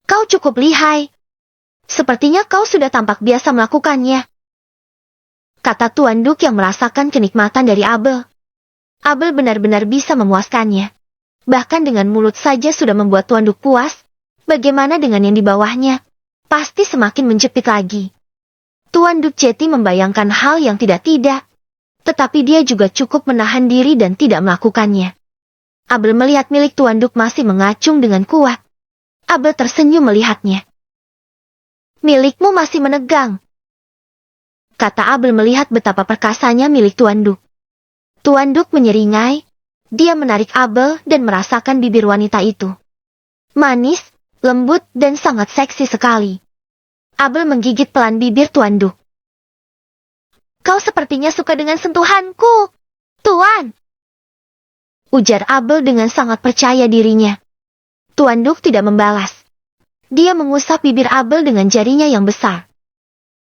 Kau cukup lihai. Sepertinya kau sudah tampak biasa melakukannya. Kata Tuan Duk yang merasakan kenikmatan dari Abel. Abel benar-benar bisa memuaskannya. Bahkan dengan mulut saja sudah membuat Tuan Duk puas. Bagaimana dengan yang di bawahnya? Pasti semakin menjepit lagi. Tuan Duk Ceti membayangkan hal yang tidak-tidak. Tetapi dia juga cukup menahan diri dan tidak melakukannya. Abel melihat milik Tuan Duk masih mengacung dengan kuat. Abel tersenyum melihatnya. Milikmu masih menegang. Kata Abel melihat betapa perkasanya milik Tuan Duk. Tuan Duk menyeringai. Dia menarik Abel dan merasakan bibir wanita itu. Manis, lembut dan sangat seksi sekali. Abel menggigit pelan bibir Tuan Duk. Kau sepertinya suka dengan sentuhanku, Tuan. Ujar Abel dengan sangat percaya dirinya. Tuan Duk tidak membalas. Dia mengusap bibir Abel dengan jarinya yang besar.